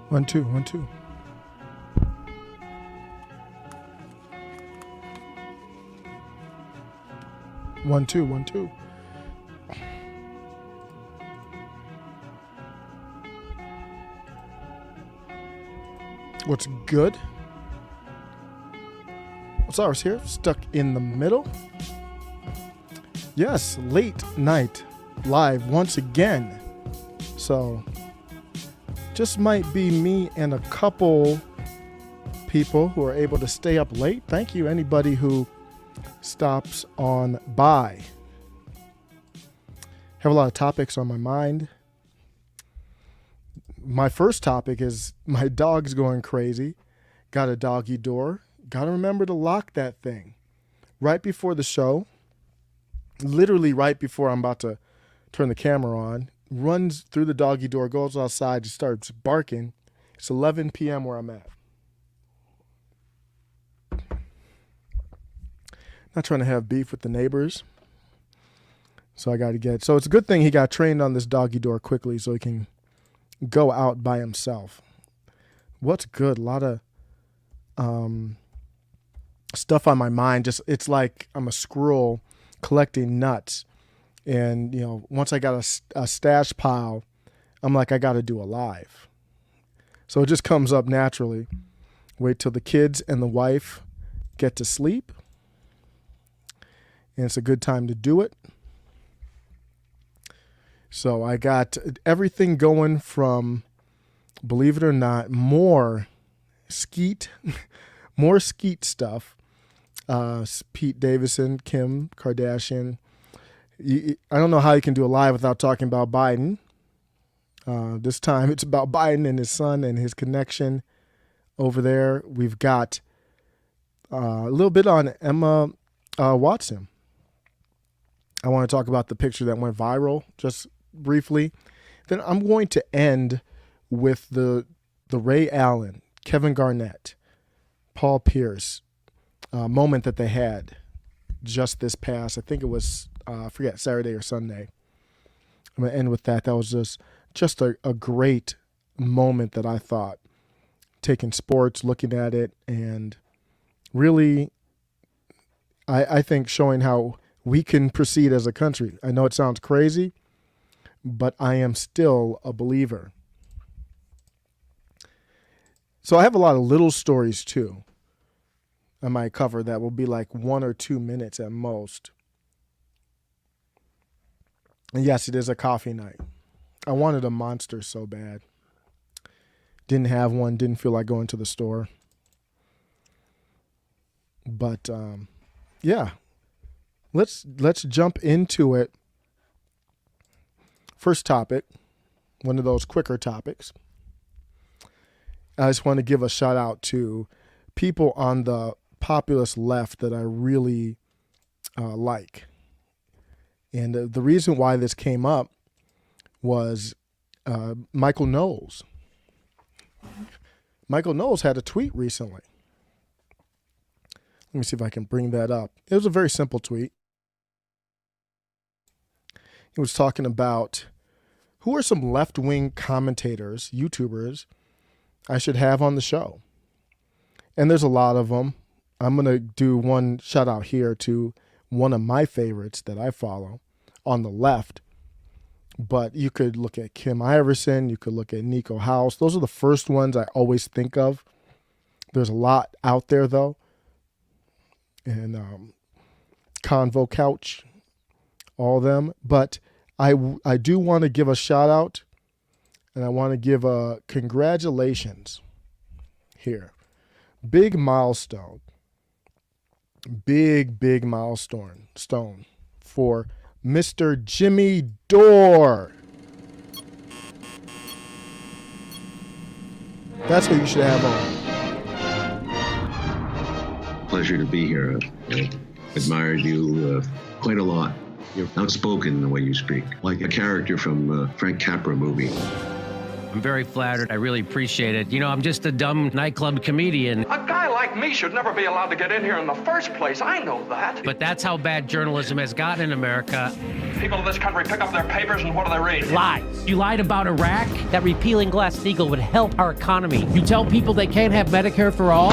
1, 2, 1, 2. One, two, 1, 2. What's good? What's ours here? Stuck in the middle. Yes, late night live once again. So just might be me and a couple people who are able to stay up late. Thank you, anybody who stops on by. Have a lot of topics on my mind. My first topic is my dog's going crazy. Got a doggy door. Got to remember to lock that thing. Right before the show, literally right before I'm about to turn the camera on, runs through the doggy door, goes outside, and starts barking. It's 11 p.m. where I'm at. Not trying to have beef with the neighbors. So I got to get... So it's a good thing he got trained on this doggy door quickly so he can go out by himself. What's good? A lot of stuff on my mind. Just it's like I'm a squirrel collecting nuts. And, you know, once I got a stash pile, I'm like, I got to do a live. So it just comes up naturally. Wait till the kids and the wife get to sleep. And it's a good time to do it. So I got everything going from, believe it or not, more Skete stuff. Pete Davidson, Kim Kardashian. I don't know how you can do a live without talking about Biden. This time it's about Biden and his son and his connection over there. We've got a little bit on Emma Watson. I want to talk about the picture that went viral just briefly. Then I'm going to end with the Ray Allen, Kevin Garnett, Paul Pierce moment that they had just this past, I think it was, I forget, Saturday or Sunday. I'm going to end with that. That was just a great moment that I thought, taking sports, looking at it, and really, I think showing how we can proceed as a country. I know it sounds crazy, but I am still a believer. So I have a lot of little stories too. I might cover that will be like 1 or 2 minutes at most. And yes, it is a coffee night. I wanted a Monster so bad. Didn't have one, didn't feel like going to the store. But yeah. Let's jump into it. First topic, one of those quicker topics. I just want to give a shout out to people on the populist left that I really like. And the reason why this came up was Michael Knowles. Michael Knowles had a tweet recently. Let me see if I can bring that up. It was a very simple tweet. He was talking about who are some left-wing commentators, YouTubers, I should have on the show. And there's a lot of them. I'm going to do one shout out here to one of my favorites that I follow on the left. But you could look at Kim Iverson. You could look at Nico House. Those are the first ones I always think of. There's a lot out there, though. And Convo Couch, all of them. But I do want to give a shout out, and I want to give a congratulations here. Big milestone. Big milestone for Mr. Jimmy Dore. That's what you should have on. Pleasure to be here. I admired you quite a lot. You're outspoken in the way you speak, like a character from a Frank Capra movie. I'm very flattered. I really appreciate it. You know, I'm just a dumb nightclub comedian. A guy like like me should never be allowed to get in here in the first place. I know that. But that's how bad journalism has gotten in America. People of this country pick up their papers and what do they read? Lies. You lied about Iraq, that repealing Glass-Steagall would help our economy. You tell people they can't have Medicare for all.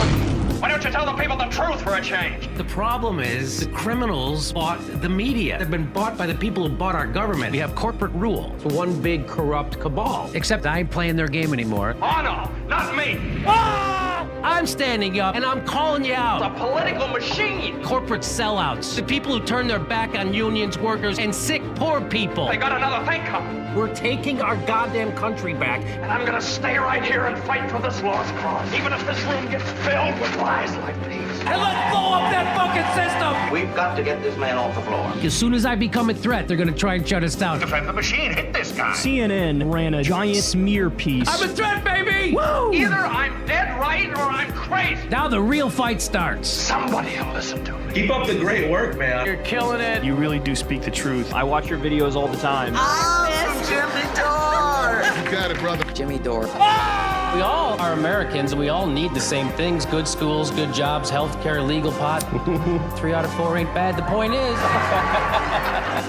Why don't you tell the people the truth for a change? The problem is the criminals bought the media. They've been bought by the people who bought our government. We have corporate rule. It's one big corrupt cabal. Except I ain't playing their game anymore. Oh, no, not me. Ah! I'm standing up and I'm calling you out. It's a political machine. Corporate sellouts. The people who turn their back on unions, workers, and sick, poor people. They got another thing coming. We're taking our goddamn country back. And I'm gonna stay right here and fight for this lost cause, even if this room gets filled with lies like these. And let's blow up that fucking system! We've got to get this man off the floor. As soon as I become a threat, they're gonna try and shut us down. Defend the machine, hit this guy. CNN ran a giant smear piece. I'm a threat, baby! Woo! Either I'm dead right or I'm crazy. Now the real fight starts. Somebody will listen to me. Keep up the great work, man. You're killing it. You really do speak the truth. I watch your videos all the time. Jimmy Dore! You got it, brother. Jimmy Dore. We all are Americans and we all need the same things. Good schools, good jobs, healthcare, legal pot. 3 out of 4 ain't bad. The point is...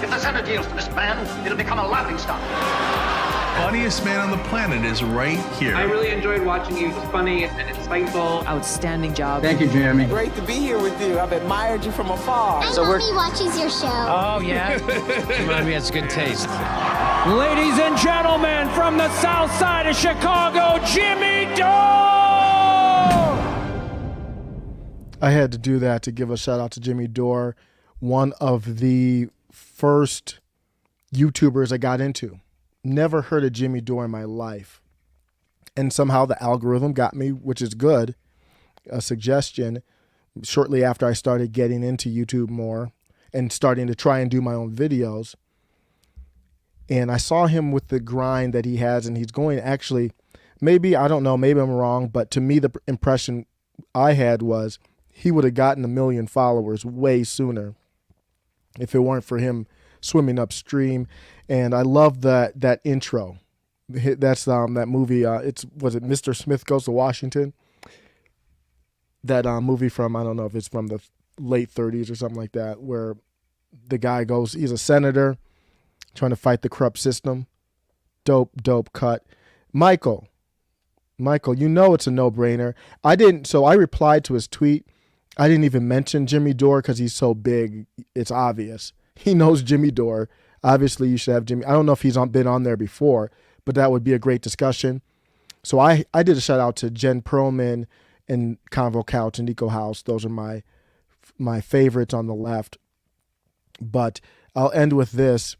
If the Senate yields to this man, it'll become a laughingstock. Funniest man on the planet is right here. I really enjoyed watching you. It's funny and insightful. Outstanding job. Thank you, Jeremy. Great to be here with you. I've admired you from afar. And Mommy watches your show. Oh, yeah? Remind me, that's good taste. Ladies and gentlemen, from the south side of Chicago, Jimmy Dore! I had to do that to give a shout out to Jimmy Dore, one of the first YouTubers I got into. Never heard of Jimmy Dore in my life. And somehow the algorithm got me, which is good, a suggestion shortly after I started getting into YouTube more and starting to try and do my own videos. And I saw him with the grind that he has, and he's going actually, maybe, I don't know, maybe I'm wrong, but to me the impression I had was he would have gotten 1 million followers way sooner if it weren't for him swimming upstream. And I love that intro. That's that movie. Was it Mr. Smith Goes to Washington? That movie from, I don't know if it's from the late 30s or something like that, where the guy goes, he's a senator trying to fight the corrupt system. Dope cut. Michael, you know it's a no-brainer. So I replied to his tweet. I didn't even mention Jimmy Dore because he's so big. It's obvious. He knows Jimmy Dore. Obviously, you should have Jimmy. I don't know if he's been on there before, but that would be a great discussion. So I did a shout out to Jen Perlman and Convo Couch and Nico House. Those are my favorites on the left. But I'll end with this.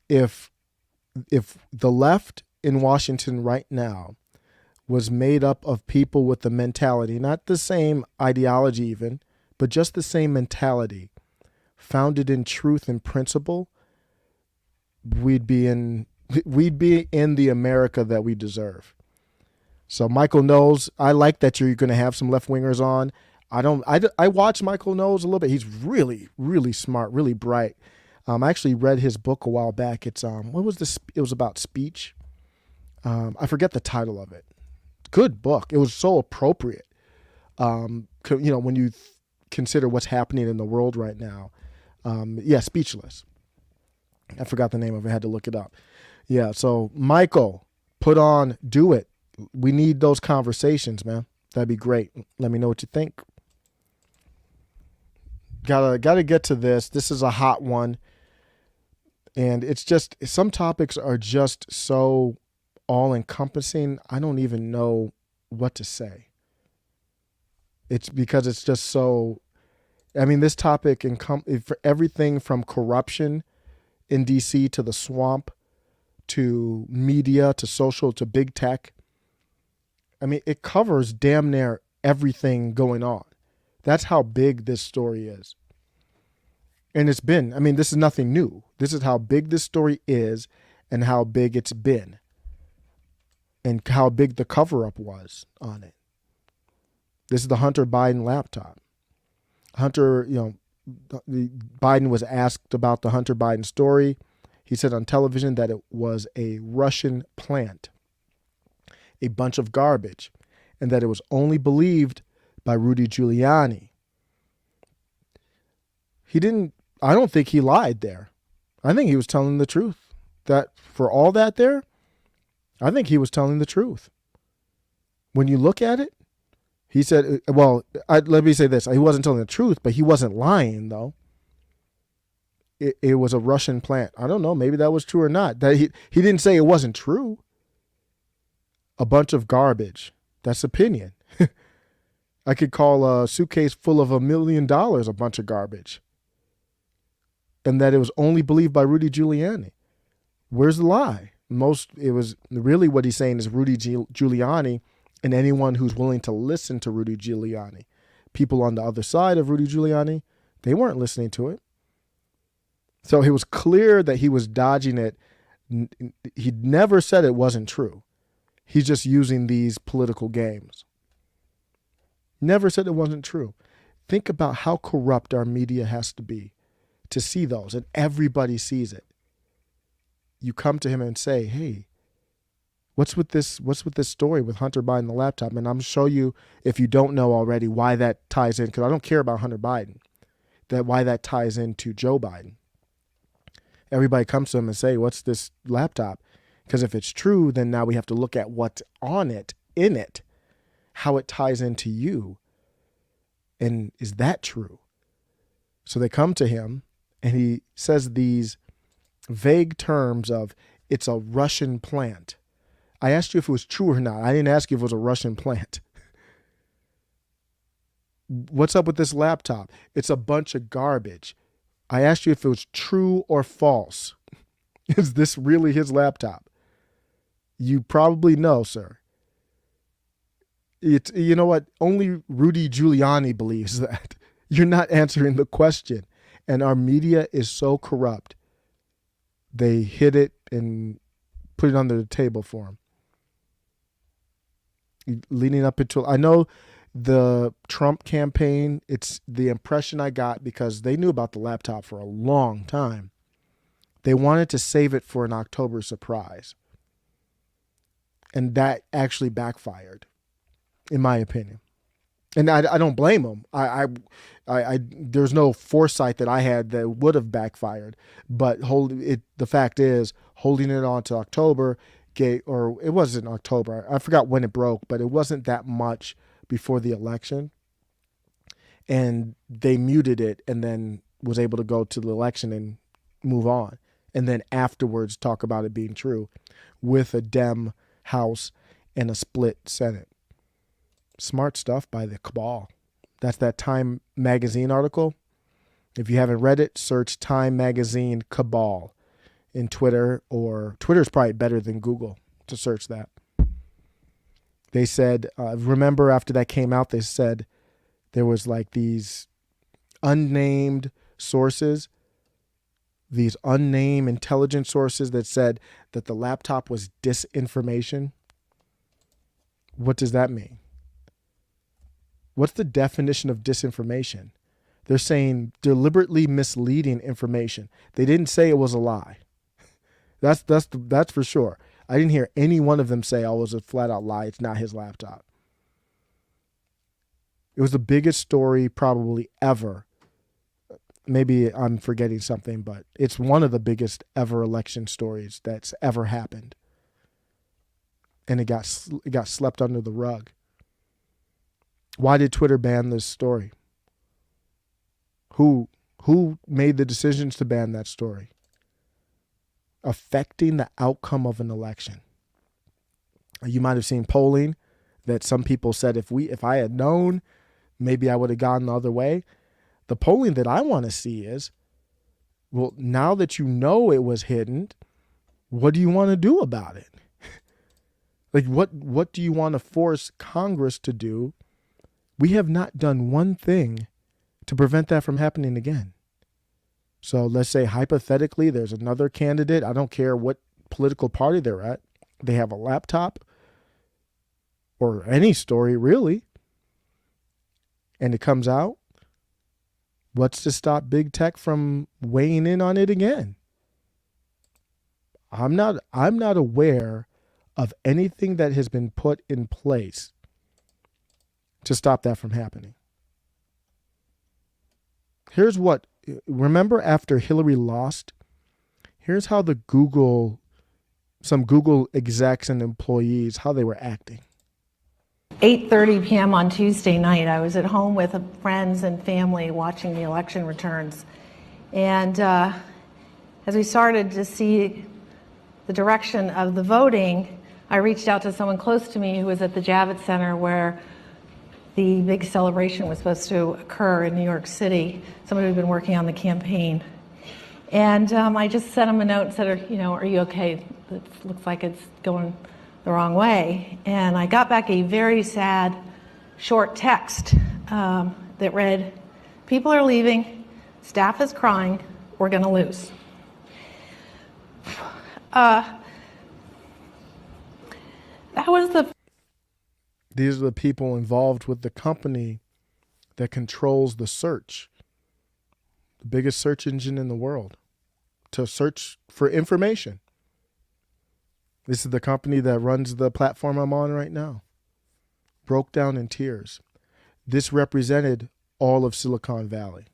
If the left in Washington right now was made up of people with the mentality, not the same ideology even, but just the same mentality, founded in truth and principle, we'd be in the America that we deserve. So Michael Knowles, I like that you're going to have some left wingers on. I watch Michael Knowles a little bit. He's really, really smart, really bright. I actually read his book a while back. It's what was this? It was about speech. I forget the title of it. Good book. It was so appropriate. When you consider what's happening in the world right now. Speechless. I forgot the name of it. I had to look it up. Yeah. So Michael, do it. We need those conversations, man. That'd be great. Let me know what you think. Gotta get to this. This is a hot one. And it's just, some topics are just so all-encompassing, I don't even know what to say. It's because it's just so, this topic, for everything from corruption in D.C. to the swamp, to media, to social, to big tech. It covers damn near everything going on. That's how big this story is. And it's been, this is nothing new. This is how big this story is and how big it's been. And how big the cover-up was on it. This is the Hunter Biden laptop. Biden was asked about the Hunter Biden story. He said on television that it was a Russian plant, a bunch of garbage, and that it was only believed by Rudy Giuliani. I don't think he lied there. I think he was telling the truth. That for all that there, I think he was telling the truth. When you look at it, he said, let me say this. He wasn't telling the truth, but he wasn't lying, though. It was a Russian plant. I don't know. Maybe that was true or not. That he didn't say it wasn't true. A bunch of garbage. That's opinion. I could call a suitcase full of $1 million a bunch of garbage. And that it was only believed by Rudy Giuliani. Where's the lie? It was really what he's saying is Rudy Giuliani and anyone who's willing to listen to Rudy Giuliani. People on the other side of Rudy Giuliani, they weren't listening to it. So it was clear that he was dodging it. He never said it wasn't true. He's just using these political games. Never said it wasn't true. Think about how corrupt our media has to be to see those, and everybody sees it. You come to him and say, hey, what's with this story with Hunter Biden, the laptop? And I'm show you, if you don't know already, why that ties in, because I don't care about Hunter Biden, why that ties into Joe Biden. Everybody comes to him and say, what's this laptop? Because if it's true, then now we have to look at what's on it, in it, how it ties into you. And is that true? So they come to him and he says these vague terms of, it's a Russian plant. I asked you if it was true or not. I didn't ask you if it was a Russian plant. What's up with this laptop? It's a bunch of garbage. I asked you if it was true or false. Is this really his laptop? You probably know, sir. You know what? Only Rudy Giuliani believes that. You're not answering the question. And our media is so corrupt. They hid it and put it under the table for him. Leading up into, I know the Trump campaign, it's the impression I got because they knew about the laptop for a long time. They wanted to save it for an October surprise. And that actually backfired, in my opinion. And I don't blame them. There's no foresight that I had that would have backfired. But the fact is, holding it on to October, or it wasn't October. I forgot when it broke, but it wasn't that much before the election. And they muted it and then was able to go to the election and move on. And then afterwards talk about it being true with a Dem House and a split Senate. Smart stuff by the cabal. That's that Time Magazine article. If you haven't read it, search Time Magazine cabal in Twitter, or Twitter's probably better than Google to search that. They said, remember after that came out, they said there was like these unnamed sources, these unnamed intelligence sources that said that the laptop was disinformation. What does that mean? What's the definition of disinformation? They're saying deliberately misleading information. They didn't say it was a lie. That's for sure. I didn't hear any one of them say, oh, it was a flat out lie. It's not his laptop. It was the biggest story probably ever. Maybe I'm forgetting something, but it's one of the biggest ever election stories that's ever happened. And it got slept under the rug. Why did Twitter ban this story? Who made the decisions to ban that story? Affecting the outcome of an election. You might have seen polling that some people said if I had known, maybe I would have gone the other way. The polling that I want to see is, well, now that you know it was hidden, what do you want to do about it? Like, what do you want to force Congress to do? We have not done one thing to prevent that from happening again. So let's say hypothetically there's another candidate. I don't care what political party they're at. They have a laptop or any story really. And it comes out. What's to stop big tech from weighing in on it again? I'm not aware of anything that has been put in place to stop that from happening. Here's what, remember after Hillary lost, here's how some Google execs and employees, how they were acting. 8:30 p.m. on Tuesday night, I was at home with friends and family watching the election returns. And as we started to see the direction of the voting, I reached out to someone close to me who was at the Javits Center where the big celebration was supposed to occur in New York City, somebody who'd been working on the campaign. And I just sent him a note and said, are you okay? It looks like it's going the wrong way. And I got back a very sad, short text that read, people are leaving, staff is crying, we're gonna lose. These are the people involved with the company that controls the search, the biggest search engine in the world, to search for information. This is the company that runs the platform I'm on right now. Broke down in tears. This represented all of Silicon Valley.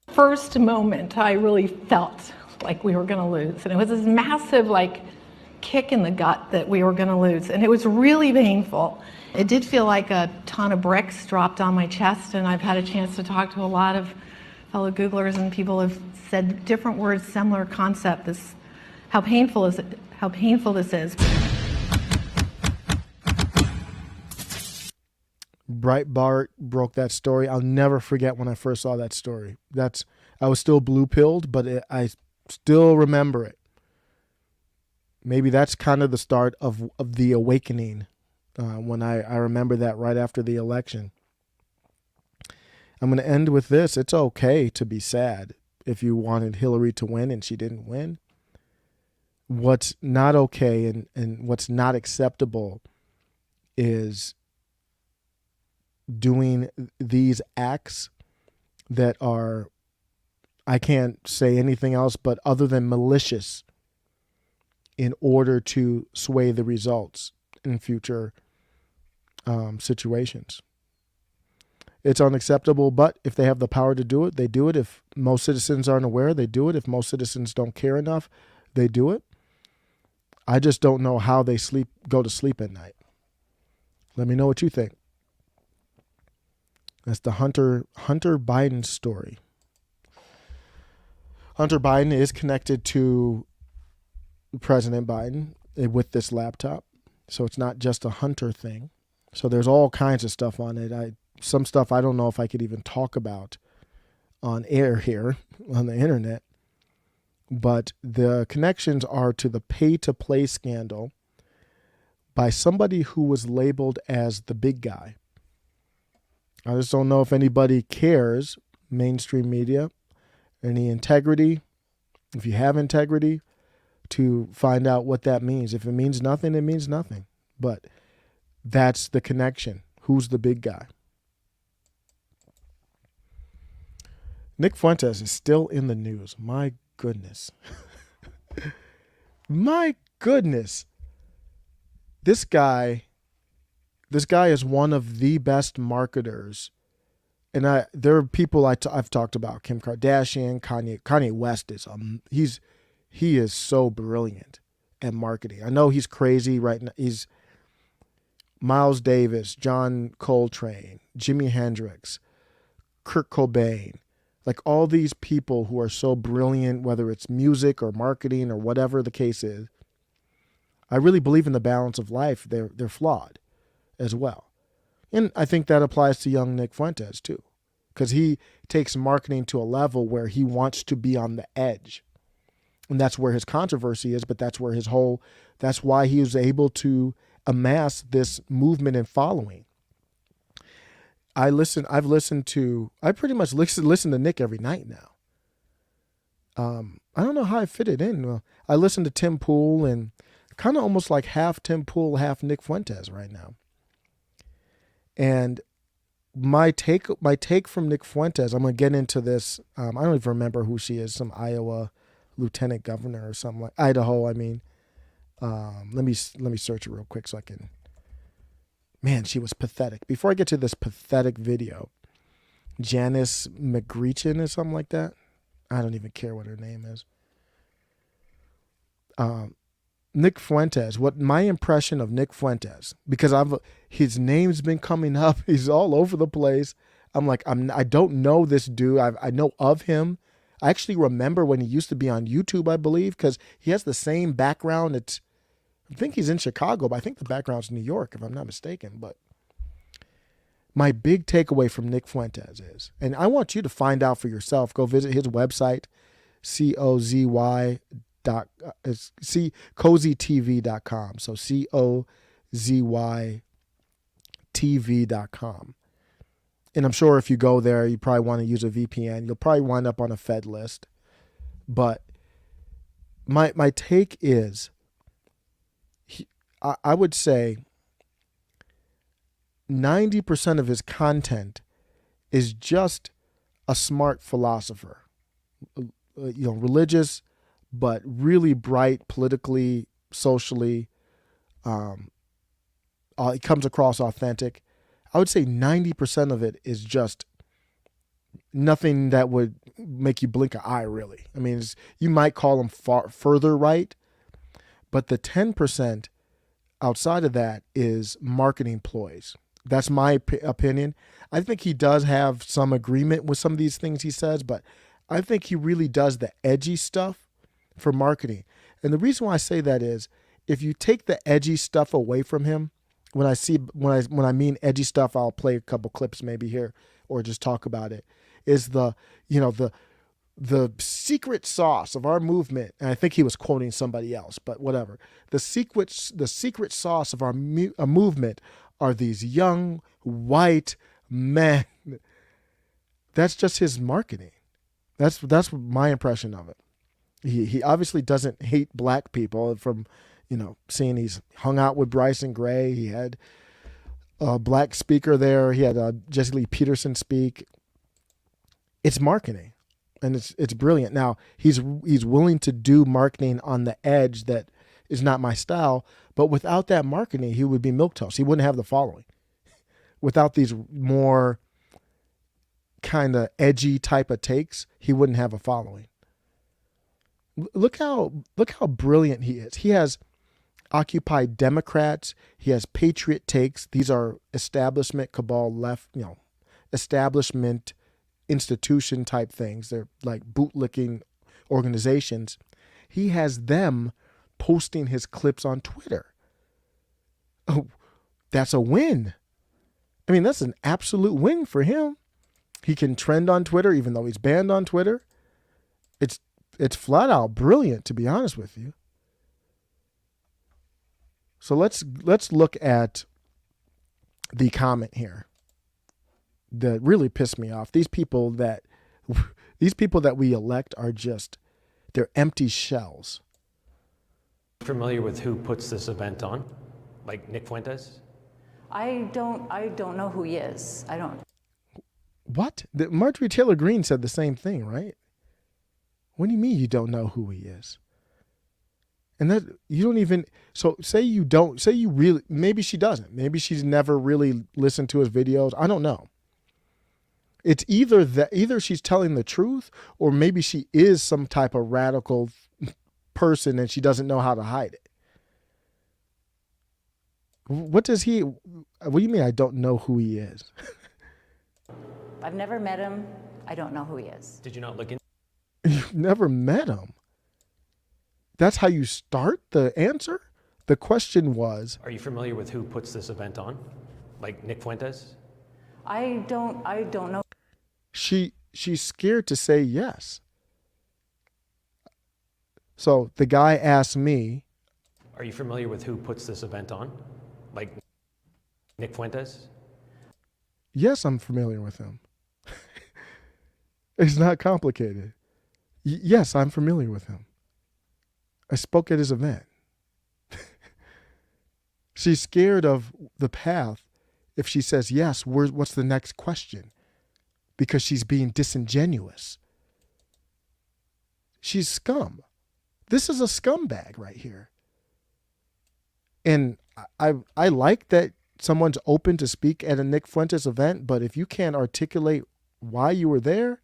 First moment, I really felt like we were going to lose. And it was this massive, kick in the gut that we were going to lose. And it was really painful. It did feel like a ton of bricks dropped on my chest. And I've had a chance to talk to a lot of fellow Googlers, and people have said different words, similar concept. How painful is it? How painful this is. Breitbart broke that story. I'll never forget when I first saw that story. I was still blue-pilled, but I still remember it. Maybe that's kind of the start of the awakening when I remember that right after the election. I'm going to end with this. It's okay to be sad if you wanted Hillary to win and she didn't win. What's not okay and what's not acceptable is doing these acts that are, I can't say anything else but other than malicious, in order to sway the results in future situations. It's unacceptable, but if they have the power to do it, they do it. If most citizens aren't aware, they do it. If most citizens don't care enough, they do it. I just don't know how they go to sleep at night. Let me know what you think. That's the Hunter Biden story. Hunter Biden is connected to President Biden with this laptop. So it's not just a Hunter thing. So there's all kinds of stuff on it. Some stuff I don't know if I could even talk about on air here on the internet. But the connections are to the pay-to-play scandal by somebody who was labeled as the big guy. I just don't know if anybody cares, mainstream media, any integrity, if you have integrity, to find out what that means. If it means nothing, it means nothing. But that's the connection. Who's the big guy? Nick Fuentes is still in the news. My goodness. My goodness. This guy is one of the best marketers. And there are people I've talked about, Kim Kardashian, Kanye West he is so brilliant at marketing. I know he's crazy right now. He's Miles Davis, John Coltrane, Jimi Hendrix, Kurt Cobain, like all these people who are so brilliant, whether it's music or marketing or whatever the case is. I really believe in the balance of life. They're flawed as well. And I think that applies to young Nick Fuentes too, because he takes marketing to a level where he wants to be on the edge. And that's where his controversy is, but that's why he was able to amass this movement and following. I pretty much listen to Nick every night now. I don't know how I fit it in. I listen to Tim Pool and kind of almost like half Tim Pool, half Nick Fuentes right now. And my take from Nick Fuentes, I'm going to get into this. I don't even remember who she is, some Iowa lieutenant governor or something like Idaho. I mean, let me search it real quick so I can Man, she was pathetic. Before I get to this pathetic video, Janice McGeachin or something like that. I don't even care what her name is. Nick Fuentes. What my impression of Nick Fuentes, because his name's been coming up. He's all over the place. I'm like, I don't know this dude. I know of him. I actually remember when he used to be on YouTube, I believe, because he has the same background. I think he's in Chicago, but I think the background's New York, if I'm not mistaken. But my big takeaway from Nick Fuentes is, and I want you to find out for yourself, go visit his website, cozytv.com. So cozytv.com. And I'm sure if you go there, you probably want to use a VPN. You'll probably wind up on a Fed list. But my take is, I would say 90% of his content is just a smart philosopher. Religious, but really bright politically, socially. It comes across authentic. I would say 90% of it is just nothing that would make you blink an eye, really. I mean, you might call him further right, but the 10% outside of that is marketing ploys. That's my opinion. I think he does have some agreement with some of these things he says, but I think he really does the edgy stuff for marketing. And the reason why I say that is, if you take the edgy stuff away from him, when I mean edgy stuff, I'll play a couple clips maybe here or just talk about it, is the secret sauce of our movement. And I think he was quoting somebody else, but whatever. The secret sauce of our movement are these young white men. That's just his marketing. That's my impression of it. He obviously doesn't hate black people from, seeing he's hung out with Bryson Gray. He had a black speaker there. He had Jesse Lee Peterson speak. It's marketing, and it's brilliant. Now he's willing to do marketing on the edge that is not my style, but without that marketing, he would be milquetoast. He wouldn't have the following. Without these more kind of edgy type of takes, he wouldn't have a following. Look how brilliant he is. He has Occupy Democrats. He has patriot takes. These are establishment cabal left, establishment institution type things. They're like bootlicking organizations. He has them posting his clips on Twitter. Oh, that's a win. I mean, that's an absolute win for him. He can trend on Twitter, even though he's banned on Twitter. It's flat out brilliant, to be honest with you. So let's look at the comment here that really pissed me off. These people that we elect are they're empty shells. Familiar with who puts this event on? Like Nick Fuentes? I don't know who he is. I don't. What? Marjorie Taylor Greene said the same thing, right? What do you mean you don't know who he is? And that you don't even, so say you really, maybe she doesn't. Maybe she's never really listened to his videos. I don't know. It's either she's telling the truth, or maybe she is some type of radical person and she doesn't know how to hide it. What do you mean I don't know who he is? I've never met him. I don't know who he is. Did you not look in? You've never met him. That's how you start the answer? The question was, Are you familiar with who puts this event on? Like Nick Fuentes? I don't know. She's scared to say yes. So the guy asked me, Are you familiar with who puts this event on? Like Nick Fuentes? Yes, I'm familiar with him. It's not complicated. Yes, I'm familiar with him. I spoke at his event. She's scared of the path. If she says yes, what's the next question? Because she's being disingenuous. She's scum. This is a scumbag right here. And I like that someone's open to speak at a Nick Fuentes event, but if you can't articulate why you were there,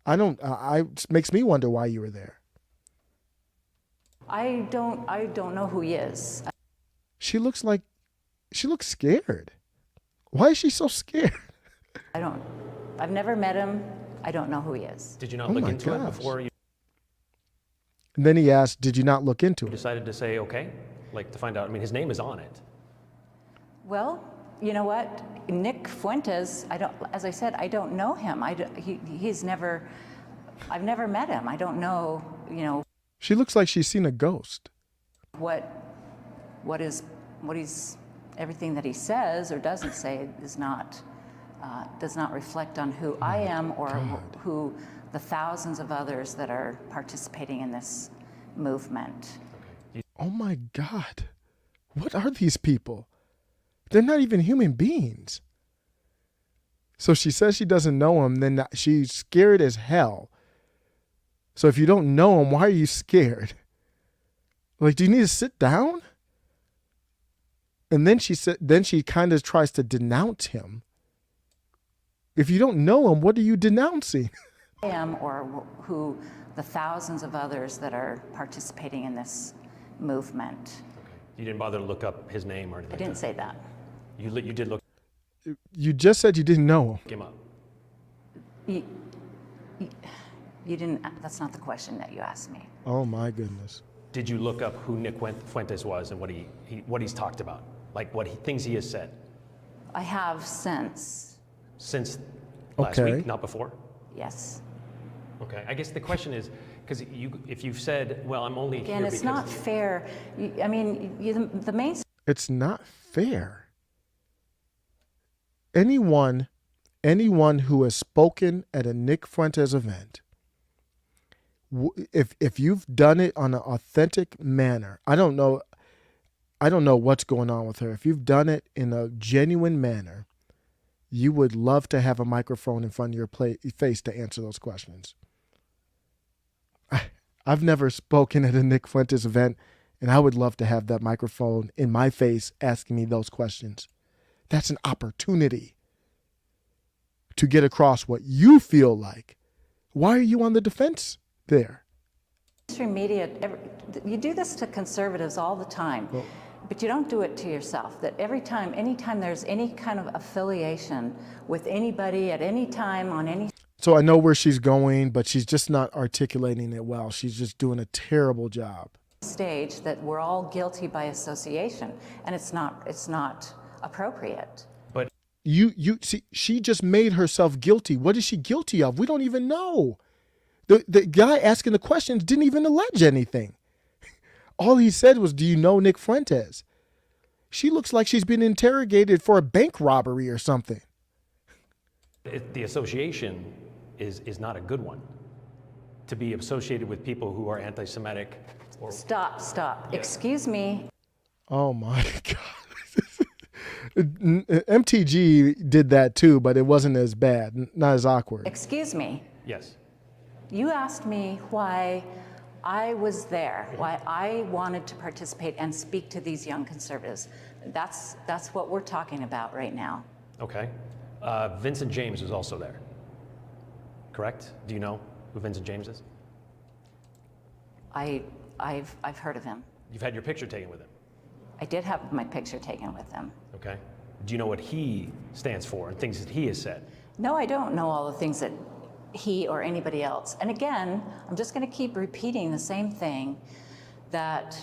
it makes me wonder why you were there. I don't know who he is. She looks scared. Why is she so scared? I've never met him. I don't know who he is. Did you not look into it before you? And then he asked, did you not look into it? Decided to say, okay, like to find out. I mean, his name is on it. Well, you know what? Nick Fuentes, as I said, I don't know him. I've never met him. I don't know, She looks like she's seen a ghost. Everything that he says or doesn't say does not reflect on who I am or who the thousands of others that are participating in this movement. Oh my God. What are these people? They're not even human beings. So she says she doesn't know him, then she's scared as hell. So if you don't know him, why are you scared? Like, do you need to sit down? And then she kind of tries to denounce him. If you don't know him, what are you denouncing? I am, or who the thousands of others that are participating in this movement. Okay. You didn't bother to look up his name or anything? I didn't say that. You did look. You just said you didn't know him. Him up. You didn't. That's not the question that you asked me. Oh my goodness. Did you look up who Nick Fuentes was and what he's talked about, like things he has said? I have since. Since last week, not before? Yes. Okay. I guess the question is, because if you've said, well, I'm only Again, here it's because not fair. The main. It's not fair. Anyone who has spoken at a Nick Fuentes event, if you've done it on an authentic manner, I don't know what's going on with her. If you've done it in a genuine manner, you would love to have a microphone in front of your face to answer those questions. I've never spoken at a Nick Fuentes event, and I would love to have that microphone in my face asking me those questions. That's an opportunity to get across what you feel like. Why are you on the defense there? Mainstream media, you do this to conservatives all the time, but you don't do it to yourself. That anytime there's any kind of affiliation with anybody at any time on any. So I know where she's going, but she's just not articulating it well. She's just doing a terrible job. Stage that we're all guilty by association, and it's not appropriate. But you see, she just made herself guilty. What is she guilty of? We don't even know. The guy asking the questions didn't even allege anything. All he said was, do you know Nick Fuentes? She looks like she's been interrogated for a bank robbery or something. The association is not a good one. To be associated with people who are anti-Semitic. Stop. Yeah. Excuse me. Oh my God. MTG did that too, but it wasn't as bad, not as awkward. Excuse me. Yes. You asked me why I was there, why I wanted to participate and speak to these young conservatives. That's what we're talking about right now. Okay. Vincent James was also there, correct? Do you know who Vincent James is? I've heard of him. You've had your picture taken with him? I did have my picture taken with him. Okay. Do you know what he stands for and things that he has said? No, I don't know all the things that he or anybody else. And again, I'm just going to keep repeating the same thing, that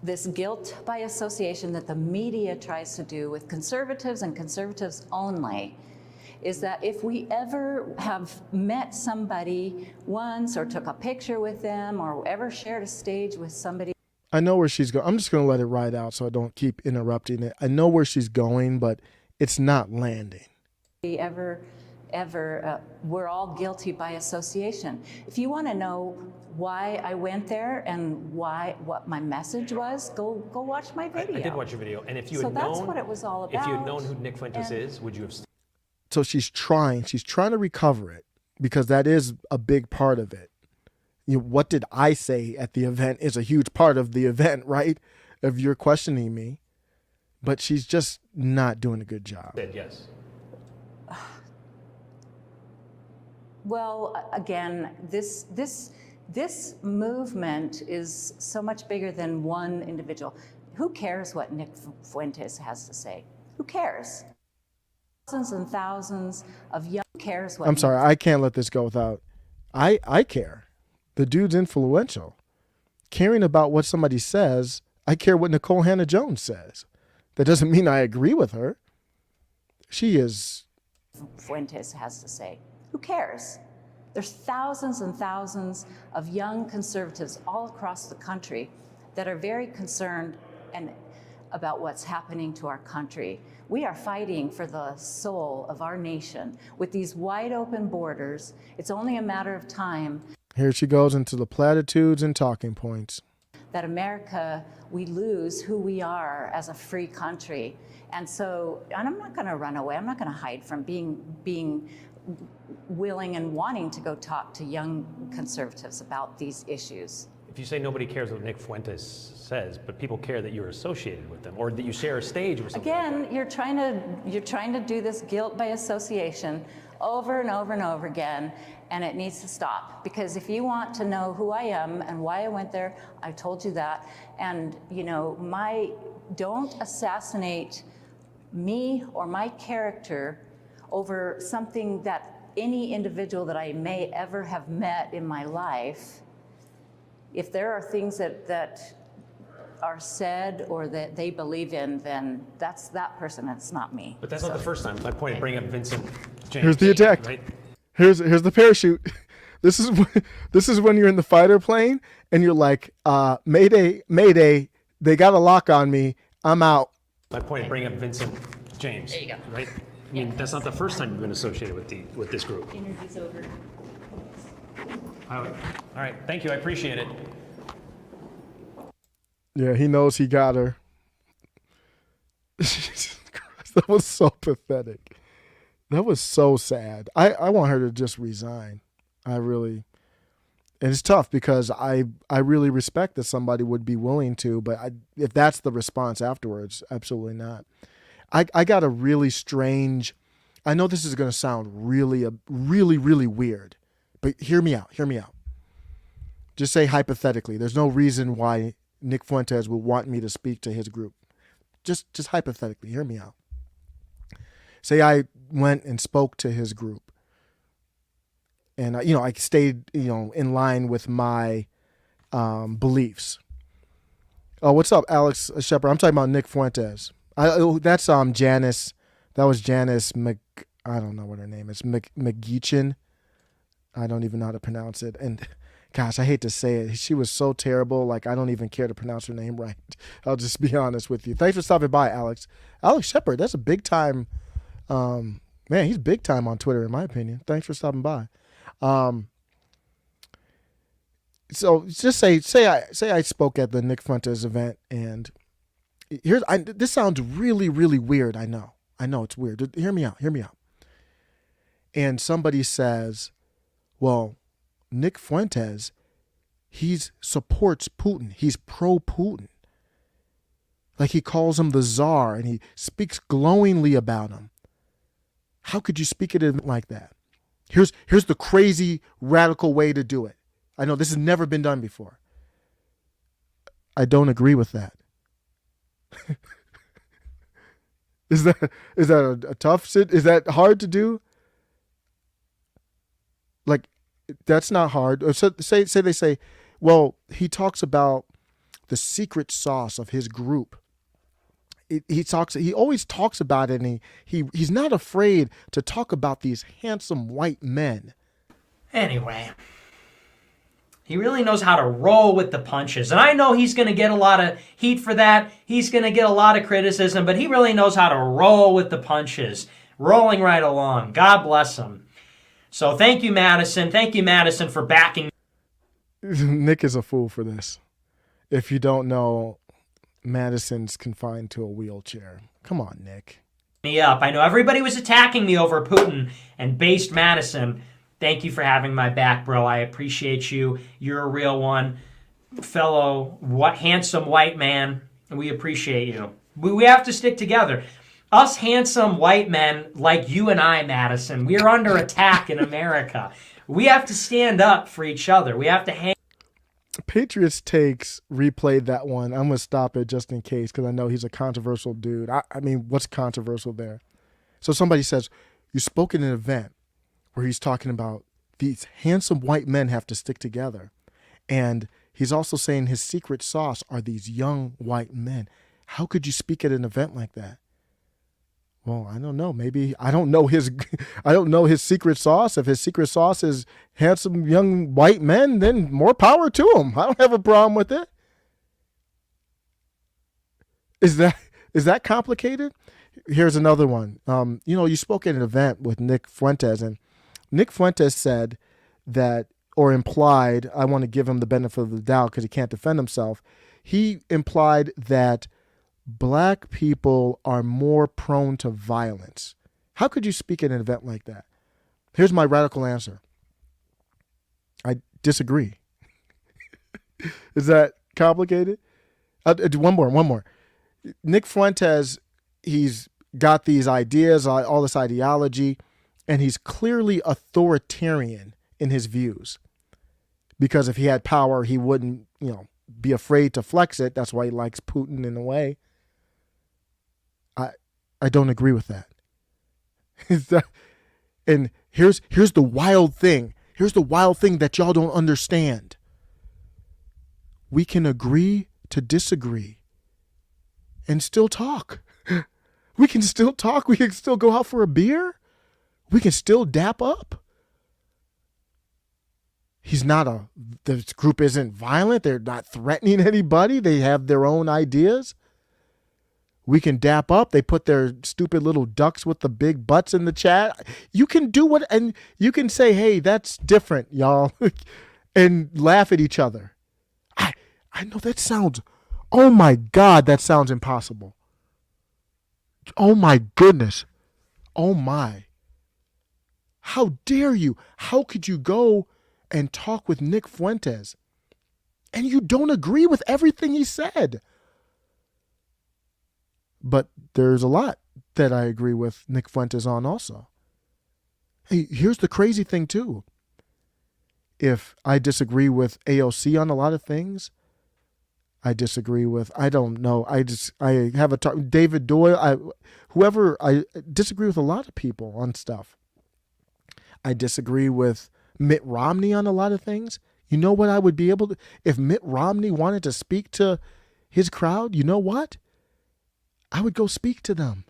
this guilt by association that the media tries to do with conservatives and conservatives only is that if we ever have met somebody once or took a picture with them or ever shared a stage with somebody. I know where she's going. I'm just going to let it ride out so I don't keep interrupting it. I know where she's going, but it's not landing. We're all guilty by association. If you want to know why I went there and what my message was, go watch my video. I did watch your video, and if you had known, known, that's what it was all about. If you had known who Nick Fuentes is, would you have? So she's trying to recover it, because that is a big part of it. What did I say at the event is a huge part of the event, right? If you're questioning me, but she's just not doing a good job. Yes. Well, again, this movement is so much bigger than one individual. Who cares what Nick Fuentes has to say? Who cares? Thousands and thousands of young cares what. I'm sorry, I can't let this go without. I care. The dude's influential. Caring about what somebody says, I care what Nicole Hannah-Jones says. That doesn't mean I agree with her. She is. Fuentes has to say. Who cares? There's thousands and thousands of young conservatives all across the country that are very concerned about what's happening to our country. We are fighting for the soul of our nation. With these wide open borders, it's only a matter of time. Here she goes into the platitudes and talking points. That America, we lose who we are as a free country. And I'm not going to run away. I'm not going to hide from being willing and wanting to go talk to young conservatives about these issues. If you say nobody cares what Nick Fuentes says, but people care that you're associated with them or that you share a stage with something. Again, like you're trying to do this guilt by association over and over and over again, and it needs to stop. Because if you want to know who I am and why I went there, I told you that. And don't assassinate me or my character over something that any individual that I may ever have met in my life. If there are things that are said or that they believe in, then that's that person, it's not me. But that's not the first time. My point of bringing up Vincent James. Here's the attack. Right? Here's the parachute. This is when you're in the fighter plane and you're like, Mayday, Mayday, they got a lock on me. I'm out. My point of bringing up Vincent James. There you go. Right? I mean, that's not the first time you've been associated with this group. Interview's over. All right. Thank you. I appreciate it. Yeah, he knows he got her. Jesus Christ, that was so pathetic. That was so sad. I want her to just resign. And it's tough because I really respect that somebody would be willing to, but if that's the response afterwards, absolutely not. I got a really strange, I know this is going to sound really weird, but hear me out. Just say hypothetically. There's no reason why Nick Fuentes would want me to speak to his group. Just hypothetically, hear me out. Say I went and spoke to his group, and I stayed in line with my beliefs. Oh, what's up, Alex Shepard? I'm talking about Nick Fuentes. That's Janice. That was Janice I don't know what her name is. McGeachin. I don't even know how to pronounce it. And gosh, I hate to say it. She was so terrible. Like, I don't even care to pronounce her name right. I'll just be honest with you. Thanks for stopping by, Alex. Alex Shepard, that's a big time. Man, he's big time on Twitter, in my opinion. Thanks for stopping by. So just say I spoke at the Nick Fuentes event, and this sounds really weird. I know it's weird. Hear me out. And somebody says, well, Nick Fuentes, he supports Putin. He's pro-Putin. Like, he calls him the czar, and he speaks glowingly about him. How could you speak at him like that? Here's the crazy, radical way to do it. I know this has never been done before. I don't agree with that. Is that a tough sit? Is that hard to do? Like, that's not hard. Or they say, well, he talks about the secret sauce of his group. He always talks about it, and he's not afraid to talk about these handsome white men. Anyway, he really knows how to roll with the punches. And I know he's going to get a lot of heat for that. He's going to get a lot of criticism, but he really knows how to roll with the punches. Rolling right along. God bless him. So thank you, Madison. Thank you, Madison, for backing. Nick is a fool for this. If you don't know, Madison's confined to a wheelchair. Come on, Nick. Me up. I know everybody was attacking me over Putin and based Madison. Thank you for having my back, bro. I appreciate you. You're a real one. Fellow handsome white man. We appreciate you. We have to stick together. us handsome white men like you and I, Madison, we are under attack in America. We have to stand up for each other. We have to hang. Patriots Takes replayed that one. I'm going to stop it just in case because I know he's a controversial dude. I mean, what's controversial there? So somebody says, you spoke at an event where he's talking about these handsome white men have to stick together. And he's also saying his secret sauce are these young white men. How could you speak at an event like that? Well, I don't know. Maybe I don't know his secret sauce. If his secret sauce is handsome young white men, then more power to him. I don't have a problem with it. Is that complicated? Here's another one. You spoke at an event with Nick Fuentes, and Nick Fuentes said that, or implied, I want to give him the benefit of the doubt because he can't defend himself. He implied that Black people are more prone to violence. How could you speak at an event like that? Here's my radical answer. I disagree. Is that complicated? One more. Nick Fuentes, he's got these ideas, all this ideology, and he's clearly authoritarian in his views. Because if he had power, he wouldn't, be afraid to flex it. That's why he likes Putin in a way. I don't agree with that. And here's the wild thing. Here's the wild thing that y'all don't understand. We can agree to disagree and still talk. We can still talk. We can still go out for a beer. We can still dap up. This group isn't violent. They're not threatening anybody. They have their own ideas. We can dap up. They put their stupid little ducks with the big butts in the chat. You can do what, and you can say, hey, that's different, y'all, and laugh at each other. I know that sounds, oh my God, that sounds impossible. Oh my goodness. Oh my. How dare you? How could you go and talk with Nick Fuentes and you don't agree with everything he said? But there's a lot that I agree with Nick Fuentes on also. Hey, here's the crazy thing too. If I disagree with AOC on a lot of things, I disagree with, I don't know. I have a talk, David Dore, I disagree with a lot of people on stuff. I disagree with Mitt Romney on a lot of things. You know what I would be able to, if Mitt Romney wanted to speak to his crowd, you know what? I would go speak to them.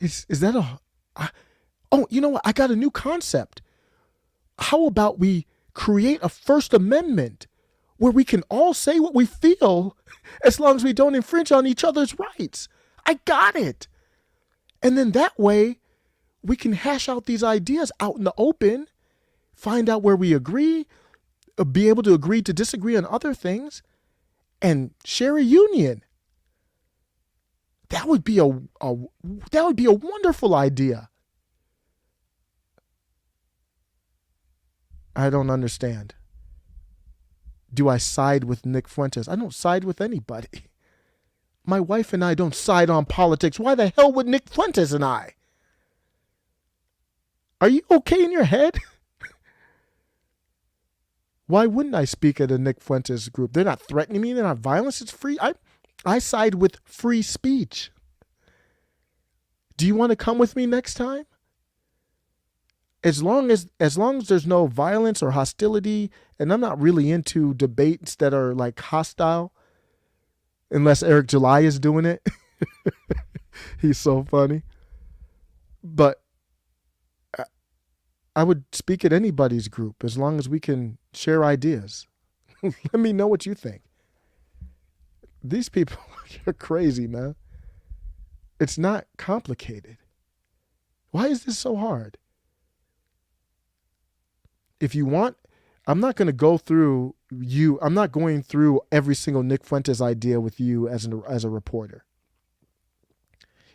Is that you know what? I got a new concept. How about we create a First Amendment where we can all say what we feel as long as we don't infringe on each other's rights? I got it. And then that way we can hash out these ideas out in the open, find out where we agree, be able to agree to disagree on other things, and share a union. That would be a wonderful idea. I don't understand. Do I side with Nick Fuentes? I don't side with anybody. My wife and I don't side on politics. Why the hell would Nick Fuentes and I? Are you okay in your head? Why wouldn't I speak at a Nick Fuentes group? They're not threatening me. They're not violence. It's free. I side with free speech. Do you want to come with me next time? As long as there's no violence or hostility, and I'm not really into debates that are like hostile, unless Eric July is doing it. He's so funny. But I would speak at anybody's group as long as we can share ideas. Let me know what you think. These people are crazy, man. It's not complicated. Why is this so hard? If you want, I'm not going to go through you. I'm not going through every single Nick Fuentes idea with you as a reporter.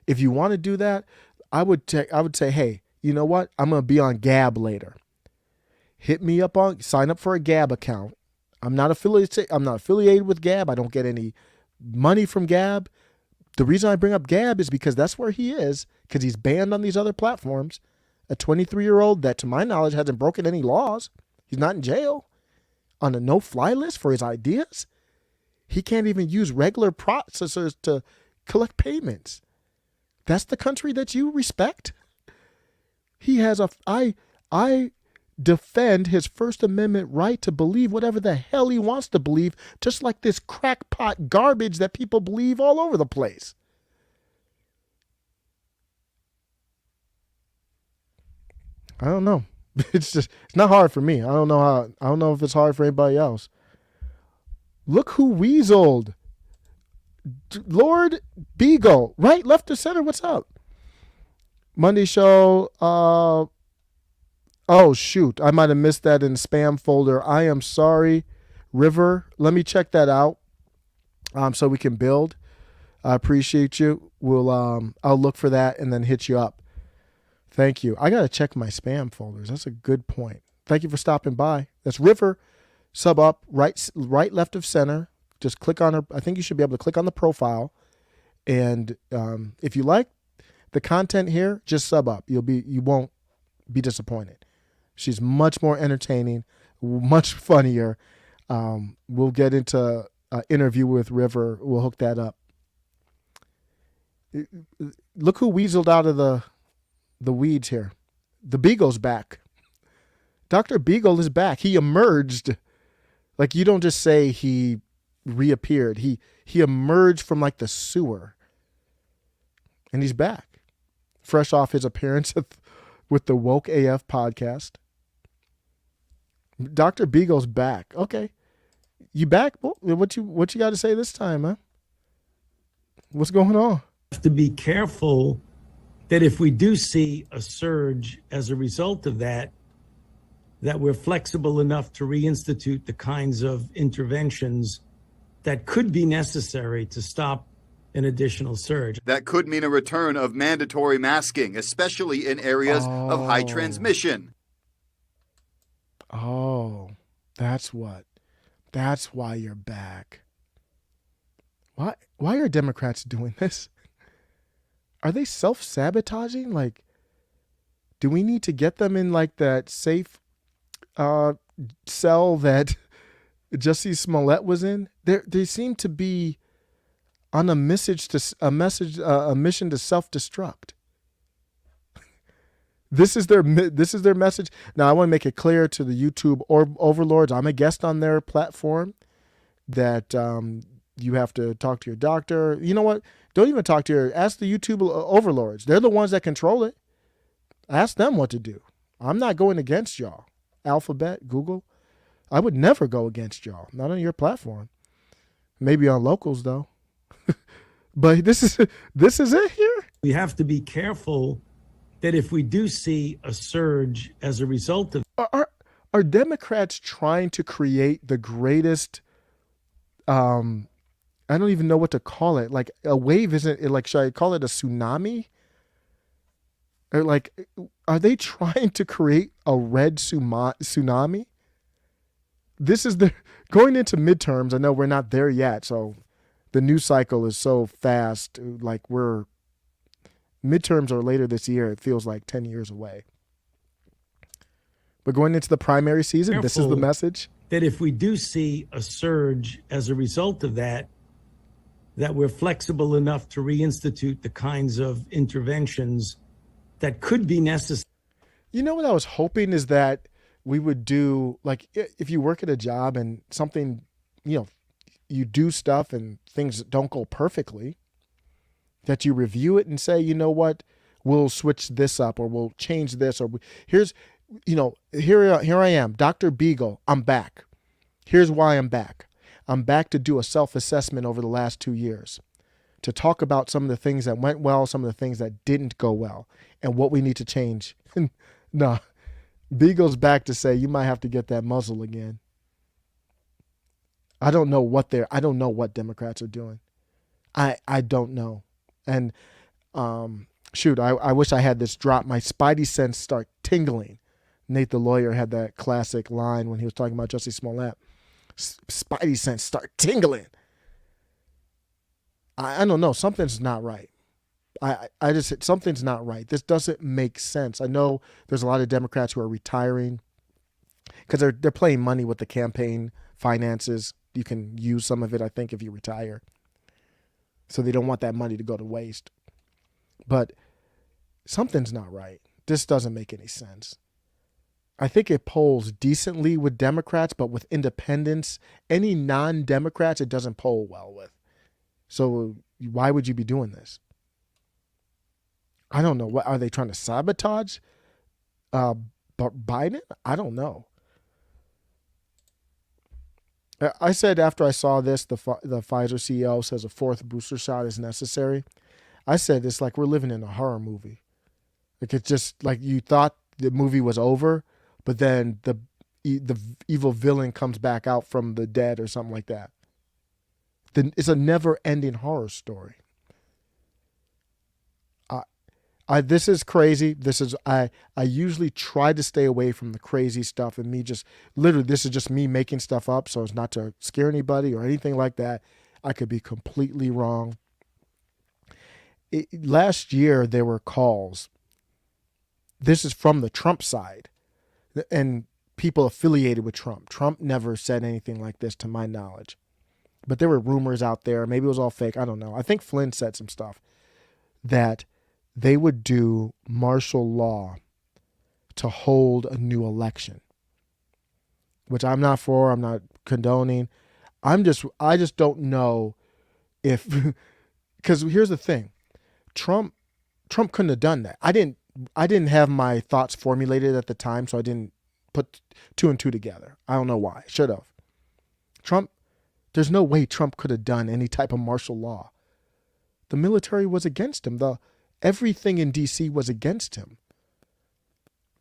If you want to do that, I would say, hey, you know what? I'm going to be on Gab later. Hit me up sign up for a Gab account. I'm not affiliated with Gab. I don't get any money from Gab. the reason I bring up Gab is because that's where he is, because he's banned on these other platforms. A 23-year-old that, to my knowledge, hasn't broken any laws. He's not in jail, on a no-fly list for his ideas. He can't even use regular processors to collect payments. That's the country that you respect? He has I defend his First Amendment right to believe whatever the hell he wants to believe, just like this crackpot garbage that people believe all over the place. I don't know. It's not hard for me. I don't know if it's hard for anybody else. Look who weaseled. Lord Beagle, right, left, or center. What's up? Monday show. Oh shoot, I might have missed that in the spam folder. I am sorry. River, let me check that out. So we can build. I appreciate you. I'll look for that and then hit you up. Thank you. I gotta check my spam folders. That's a good point. Thank you for stopping by. That's River. Sub up, right, left of center. Just click on her. I think you should be able to click on the profile, and if you like the content here, just sub up. You won't be disappointed. She's much more entertaining, much funnier. We'll get into an interview with River. We'll hook that up. Look who weaseled out of the weeds here. The Beagle's back. Dr. Beagle is back. He emerged. Like, you don't just say he reappeared. He emerged from like the sewer. And he's back. Fresh off his appearance with the Woke AF podcast. Dr. Beagle's back. Okay. You back? What you got to say this time, huh? What's going on? Have to be careful that if we do see a surge as a result of that we're flexible enough to reinstitute the kinds of interventions that could be necessary to stop an additional surge. That could mean a return of mandatory masking, especially in areas of high transmission. Oh, that's why you're back. Why are Democrats doing this? Are they self-sabotaging? Like, do we need to get them in like that safe cell that Jussie Smollett was in? They seem to be on a mission to self-destruct. This is their message. Now, I want to make it clear to the YouTube overlords. I'm a guest on their platform. That you have to talk to your doctor. You know what? Don't even talk to ask the YouTube overlords. They're the ones that control it. Ask them what to do. I'm not going against y'all. Alphabet, Google. I would never go against y'all. Not on your platform. Maybe on locals though. But this is it here. We have to be careful that if we do see a surge as a result of are Democrats trying to create the greatest I don't even know what to call it. Like, a wave isn't like, should I call it a tsunami? Or like, are they trying to create a red tsunami? This is going into midterms. I know we're not there yet. So the news cycle is so fast. Like, midterms are later this year. It feels like 10 years away. But going into the primary season, this is the message. That if we do see a surge as a result of that we're flexible enough to reinstitute the kinds of interventions that could be necessary. You know what I was hoping is that we would do, like, if you work at a job and something, you do stuff and things don't go perfectly, that you review it and say, you know what, we'll switch this up or we'll change this, or here I am, Dr. Beagle, I'm back. Here's why I'm back. I'm back to do a self-assessment over the last 2 years, to talk about some of the things that went well, some of the things that didn't go well, and what we need to change. No, Beagle's back to say you might have to get that muzzle again. I don't know what Democrats are doing. I don't know. And shoot, I wish I had this drop. My spidey sense start tingling. Nate the lawyer had that classic line when he was talking about Jussie Smollett. Spidey sense start tingling. I don't know. Something's not right. I just, something's not right. This doesn't make sense. I know there's a lot of Democrats who are retiring because they're playing money with the campaign finances. You can use some of it, I think, if you retire. So they don't want that money to go to waste. But something's not right. This doesn't make any sense. I think it polls decently with Democrats, but with independents, any non-Democrats, it doesn't poll well with. So why would you be doing this? I don't know. What are they trying to sabotage Biden? I don't know. I said after I saw this, the Pfizer CEO says a fourth booster shot is necessary. I said it's like we're living in a horror movie. Like it's just like you thought the movie was over, but then the evil villain comes back out from the dead or something like that. Then it's a never-ending horror story. This is crazy. I usually try to stay away from the crazy stuff and me just literally this is just me making stuff up so as not to scare anybody or anything like that. I could be completely wrong. Last year there were calls. This is from the Trump side and people affiliated with Trump. Trump never said anything like this to my knowledge. But there were rumors out there. Maybe it was all fake. I don't know. I think Flynn said some stuff that they would do martial law to hold a new election, which I'm not for. I'm not condoning. I just don't know if, because here's the thing, Trump couldn't have done that. I didn't have my thoughts formulated at the time, so I didn't put two and two together. I don't know why. I should have. There's no way Trump could have done any type of martial law. The military was against him. Everything in D.C. was against him.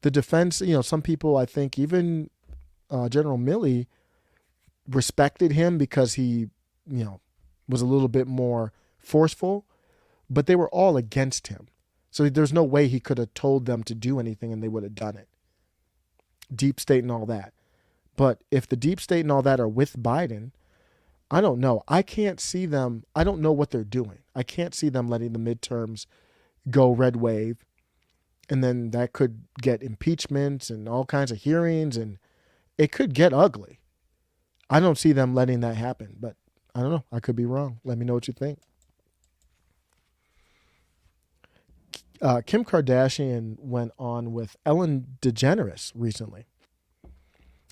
The defense, some people, I think, even General Milley respected him because he, was a little bit more forceful, but they were all against him. So there's no way he could have told them to do anything and they would have done it. Deep state and all that. But if the deep state and all that are with Biden, I don't know. I can't see them. I don't know what they're doing. I can't see them letting the midterms go red wave. And then that could get impeachments and all kinds of hearings and it could get ugly. I don't see them letting that happen, but I don't know. I could be wrong. Let me know what you think. Kim Kardashian went on with Ellen DeGeneres recently.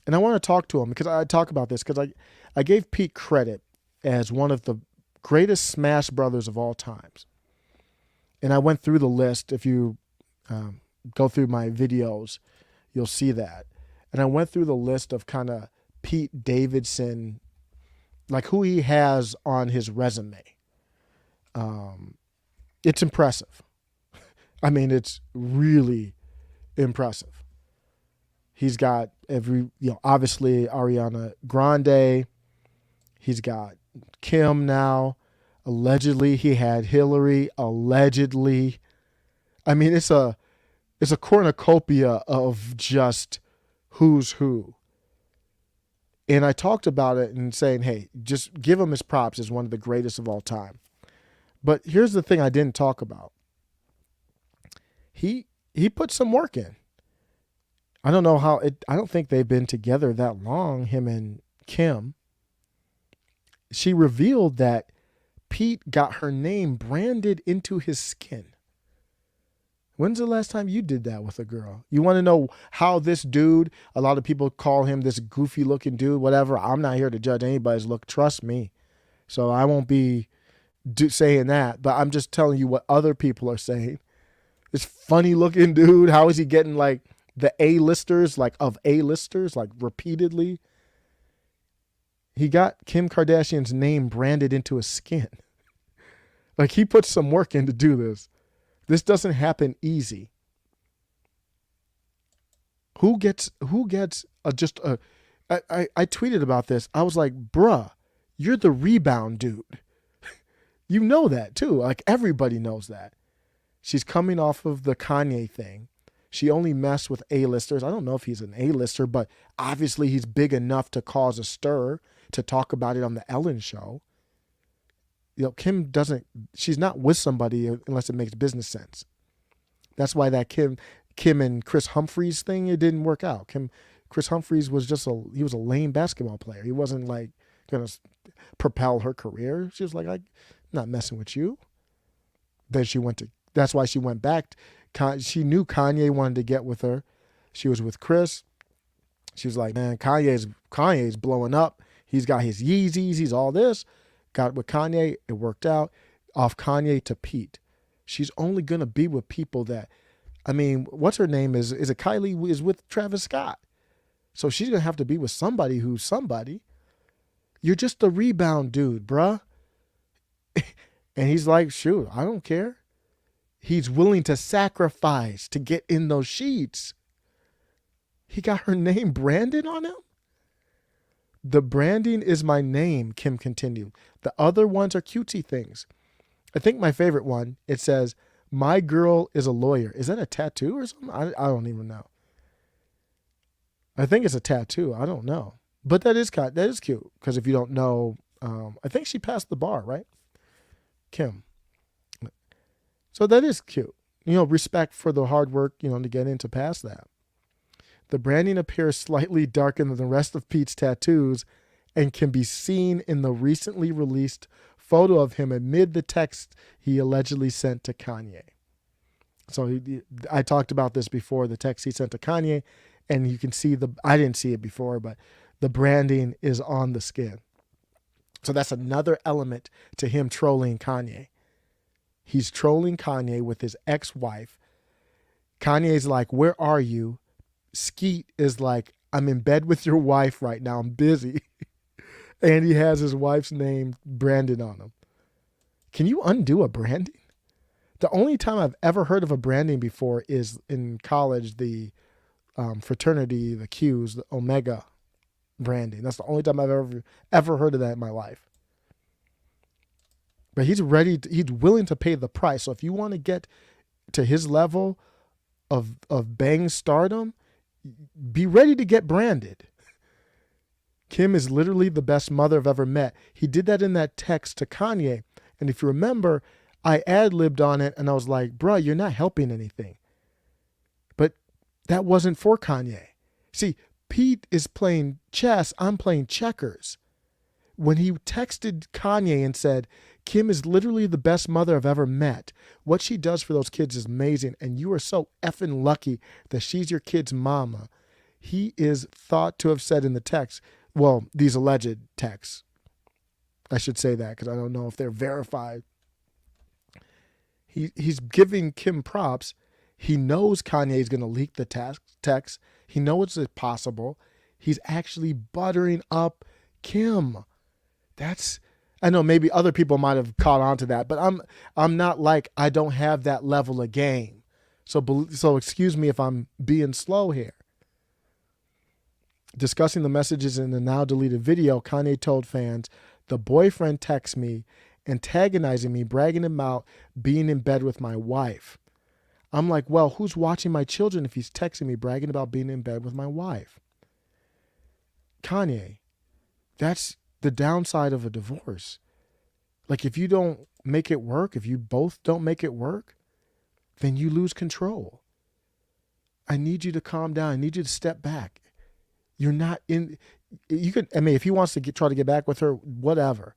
And I want to talk to him because I talk about this because I gave Pete credit as one of the greatest Smash Brothers of all times. And I went through the list. If you go through my videos, you'll see that. And I went through the list of kind of Pete Davidson, like who he has on his resume. It's impressive. I mean, it's really impressive. He's got obviously Ariana Grande. He's got Kim now. Allegedly, he had Hillary. Allegedly. I mean, it's a cornucopia of just who's who. And I talked about it and saying, hey, just give him his props as one of the greatest of all time. But here's the thing I didn't talk about. He put some work in. I don't know how I don't think they've been together that long, him and Kim. She revealed that Pete got her name branded into his skin. When's the last time you did that with a girl? You want to know how this dude, a lot of people call him this goofy looking dude, whatever. I'm not here to judge anybody's look. Trust me. So I won't be saying that, but I'm just telling you what other people are saying. This funny looking dude, how is he getting like the A-listers, like of A-listers, like repeatedly? He got Kim Kardashian's name branded into his skin. Like he put some work in to do this. This doesn't happen easy. Who gets I tweeted about this. I was like, bruh, you're the rebound dude. You know that too. Like everybody knows that. She's coming off of the Kanye thing. She only messed with A-listers. I don't know if he's an A-lister, but obviously he's big enough to cause a stir, to talk about it on the Ellen show. Kim she's not with somebody unless it makes business sense. That's why that Kim and Chris Humphries thing, it didn't work out. Chris Humphries was he was a lame basketball player. He wasn't like going to propel her career. She was like, I'm not messing with you. Then that's why she went back. She knew Kanye wanted to get with her. She was with Chris. She was like, man, Kanye's blowing up. He's got his Yeezys. He's all this. Got with Kanye. It worked out. Off Kanye to Pete. She's only going to be with people that, what's her name? Is it Kylie is with Travis Scott. So she's going to have to be with somebody who's somebody. You're just a rebound dude, bruh. And he's like, shoot, I don't care. He's willing to sacrifice to get in those sheets. He got her name branded on him. The branding is my name, Kim continued. The other ones are cutesy things. I think my favorite one, it says, my girl is a lawyer. Is that a tattoo or something? I don't even know. I think it's a tattoo. I don't know. But that is cute. Because if you don't know, I think she passed the bar, right? Kim. So that is cute. Respect for the hard work, to get in to pass that. The branding appears slightly darker than the rest of Pete's tattoos and can be seen in the recently released photo of him amid the text he allegedly sent to Kanye. So I talked about this before, the text he sent to Kanye, and you can see I didn't see it before, but the branding is on the skin. So that's another element to him trolling Kanye. He's trolling Kanye with his ex-wife. Kanye's like, where are you? Skete is like, I'm in bed with your wife right now. I'm busy. And he has his wife's name branded on him. Can you undo a branding? The only time I've ever heard of a branding before is in college, the fraternity, the Qs, the Omega branding. That's the only time I've ever heard of that in my life. But he's willing to pay the price. So if you want to get to his level of bang stardom, be ready to get branded. Kim is literally the best mother I've ever met. He did that in that text to Kanye. And if you remember, I ad-libbed on it and I was like, bruh, you're not helping anything. But that wasn't for Kanye. See, Pete is playing chess. I'm playing checkers. When he texted Kanye and said, Kim is literally the best mother I've ever met. What she does for those kids is amazing. And you are so effing lucky that she's your kid's mama. He is thought to have said in the text, well, these alleged texts. I should say that because I don't know if they're verified. He's giving Kim props. He knows Kanye is going to leak the text. He knows it's possible. He's actually buttering up Kim. I know maybe other people might have caught on to that, but I'm not like, I don't have that level of game. So excuse me if I'm being slow here. Discussing the messages in the now deleted video, Kanye told fans, the boyfriend texts me, antagonizing me, bragging about being in bed with my wife. I'm like, well, who's watching my children if he's texting me, bragging about being in bed with my wife? Kanye, that's the downside of a divorce. Like, if you don't make it work, if you both don't make it work, then you lose control. I need you to calm down. I need you to step back. You're not in, if he wants to try to get back with her, whatever.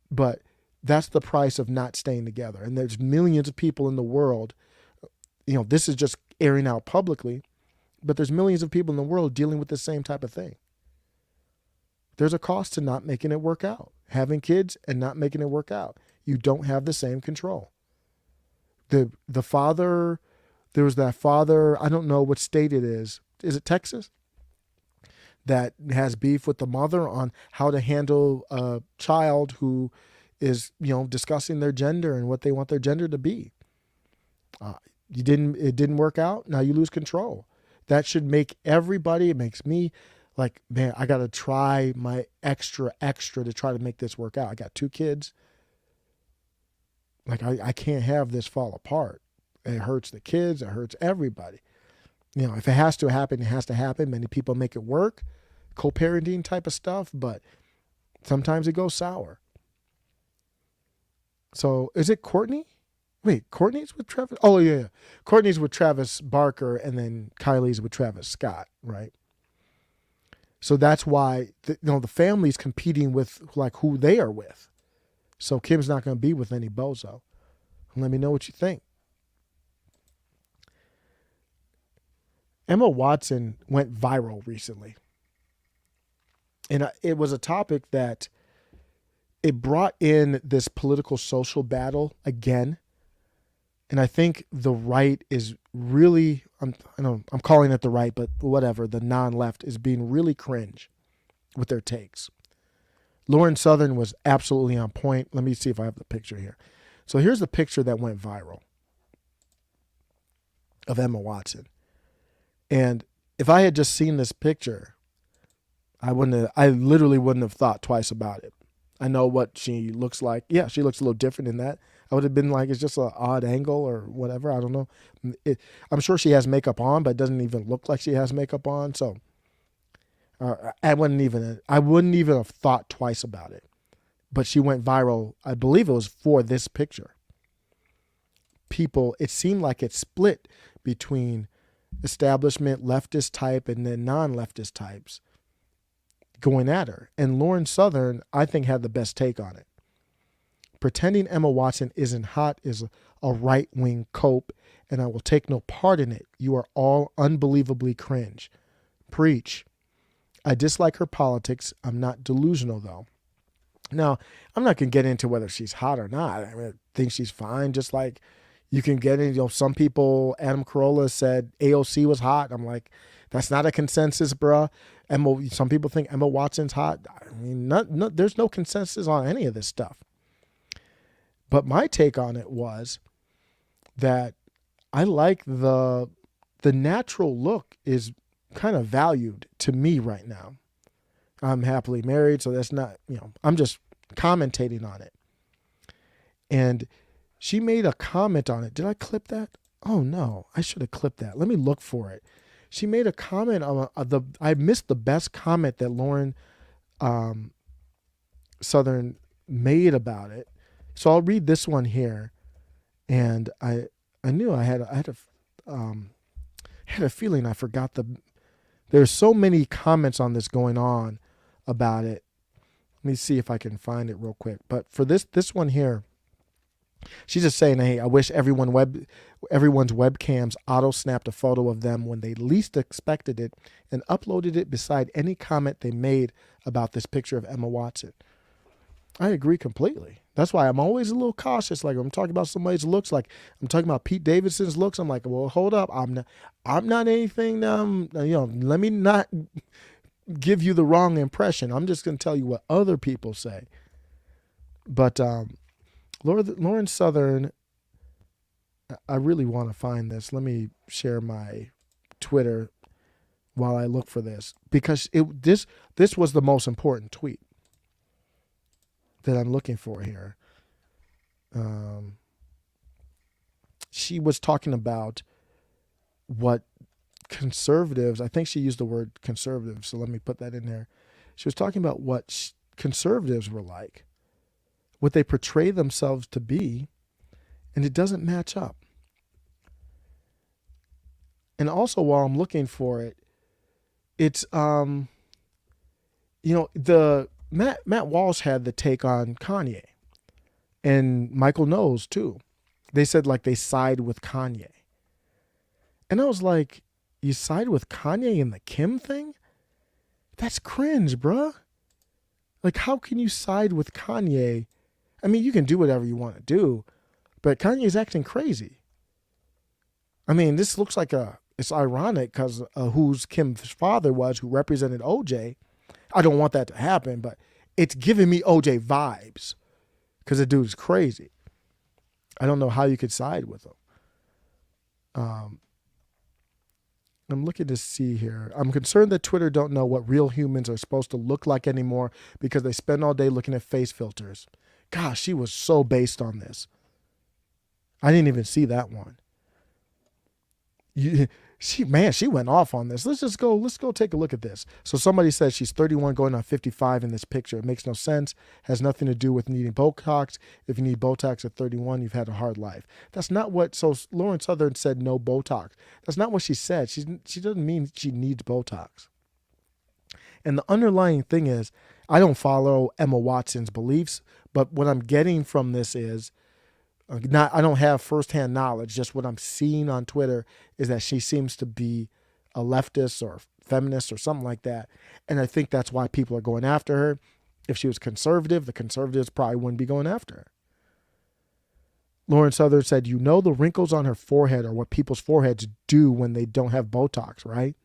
But that's the price of not staying together. And there's millions of people in the world, this is just airing out publicly, but there's millions of people in the world dealing with the same type of thing. There's a cost to not making it work out. Having kids and not making it work out. You don't have the same control. The father, there was that father, I don't know what state it is. Is it Texas? That has beef with the mother on how to handle a child who is, discussing their gender and what they want their gender to be. It didn't work out. Now you lose control. That should make everybody, it makes me like, man, I got to try my extra to try to make this work out. I got 2 kids. Like, I can't have this fall apart. It hurts the kids. It hurts everybody. If it has to happen, it has to happen. Many people make it work, co-parenting type of stuff, but sometimes it goes sour. So is it Courtney? Wait, Courtney's with Travis? Oh, yeah. Courtney's with Travis Barker, and then Kylie's with Travis Scott, right? So that's why the family's competing with like who they are with. So Kim's not going to be with any bozo. Let me know what you think. Emma Watson went viral recently. And it was a topic that it brought in this political social battle again. And I think the right is really, I'm calling it the right, but whatever, the non-left is being really cringe with their takes. Lauren Southern was absolutely on point. Let me see if I have the picture here. So here's the picture that went viral of Emma Watson. And if I had just seen this picture, I literally wouldn't have thought twice about it. I know what she looks like. Yeah, she looks a little different in that. I would have been like, it's just an odd angle or whatever. I don't know. I'm sure she has makeup on, but it doesn't even look like she has makeup on. So I wouldn't even have thought twice about it. But she went viral. I believe it was for this picture. People, it seemed like it split between establishment leftist type and then non-leftist types going at her. And Lauren Southern, I think, had the best take on it. Pretending Emma Watson isn't hot is a right-wing cope, and I will take no part in it. You are all unbelievably cringe. Preach. I dislike her politics. I'm not delusional, though. Now, I'm not going to get into whether she's hot or not. I think she's fine, just like you can get into, some people, Adam Carolla said AOC was hot. I'm like, that's not a consensus, bruh. Some people think Emma Watson's hot. I mean, there's no consensus on any of this stuff. But my take on it was that I like the natural look is kind of valued to me right now. I'm happily married, so that's not, I'm just commentating on it. And she made a comment on it. Did I clip that? Oh no, I should have clipped that. Let me look for it. She made a comment on I missed the best comment that Lauren Southern made about it. So I'll read this one here. And I knew I had a feeling I forgot there's so many comments on this going on about it. Let me see if I can find it real quick. But for this one here, she's just saying, hey, I wish everyone's webcams auto-snapped a photo of them when they least expected it and uploaded it beside any comment they made about this picture of Emma Watson. I agree completely. That's why I'm always a little cautious. Like, I'm talking about somebody's looks, like I'm talking about Pete Davidson's looks. I'm like, well, hold up. I'm not anything, let me not give you the wrong impression. I'm just going to tell you what other people say. But Lauren Southern, I really want to find this. Let me share my Twitter while I look for this, because this was the most important tweet that I'm looking for here. She was talking about what conservatives, I think she used the word conservative, so let me put that in there. She was talking about what conservatives were like, what they portray themselves to be, and it doesn't match up. And also, while I'm looking for it, it's Matt Walsh had the take on Kanye, and Michael knows too. They said like they side with Kanye, and I was like, you side with Kanye in the Kim thing? That's cringe, bruh. Like, how can you side with Kanye? I mean, you can do whatever you want to do, but Kanye's acting crazy. I mean, this looks like it's ironic because who's Kim's father was, who represented OJ. I don't want that to happen, but it's giving me OJ vibes because the dude's crazy. I don't know how you could side with him. I'm looking to see here. I'm concerned that Twitter don't know what real humans are supposed to look like anymore because they spend all day looking at face filters. Gosh, she was so based on this. I didn't even see that one. She went off on this. Let's go take a look at this. So somebody says she's 31 going on 55 in this picture. It makes no sense. Has nothing to do with needing Botox. If you need Botox at 31, you've had a hard life. That's not what, so Lauren Southern said no Botox. That's not what she said. She doesn't mean she needs Botox. And the underlying thing is, I don't follow Emma Watson's beliefs, but what I'm getting from this is, I don't have firsthand knowledge, just what I'm seeing on Twitter is that she seems to be a leftist or feminist or something like that. And I think that's why people are going after her. If she was conservative, the conservatives probably wouldn't be going after her. Lauren Southern said, the wrinkles on her forehead are what people's foreheads do when they don't have Botox, right?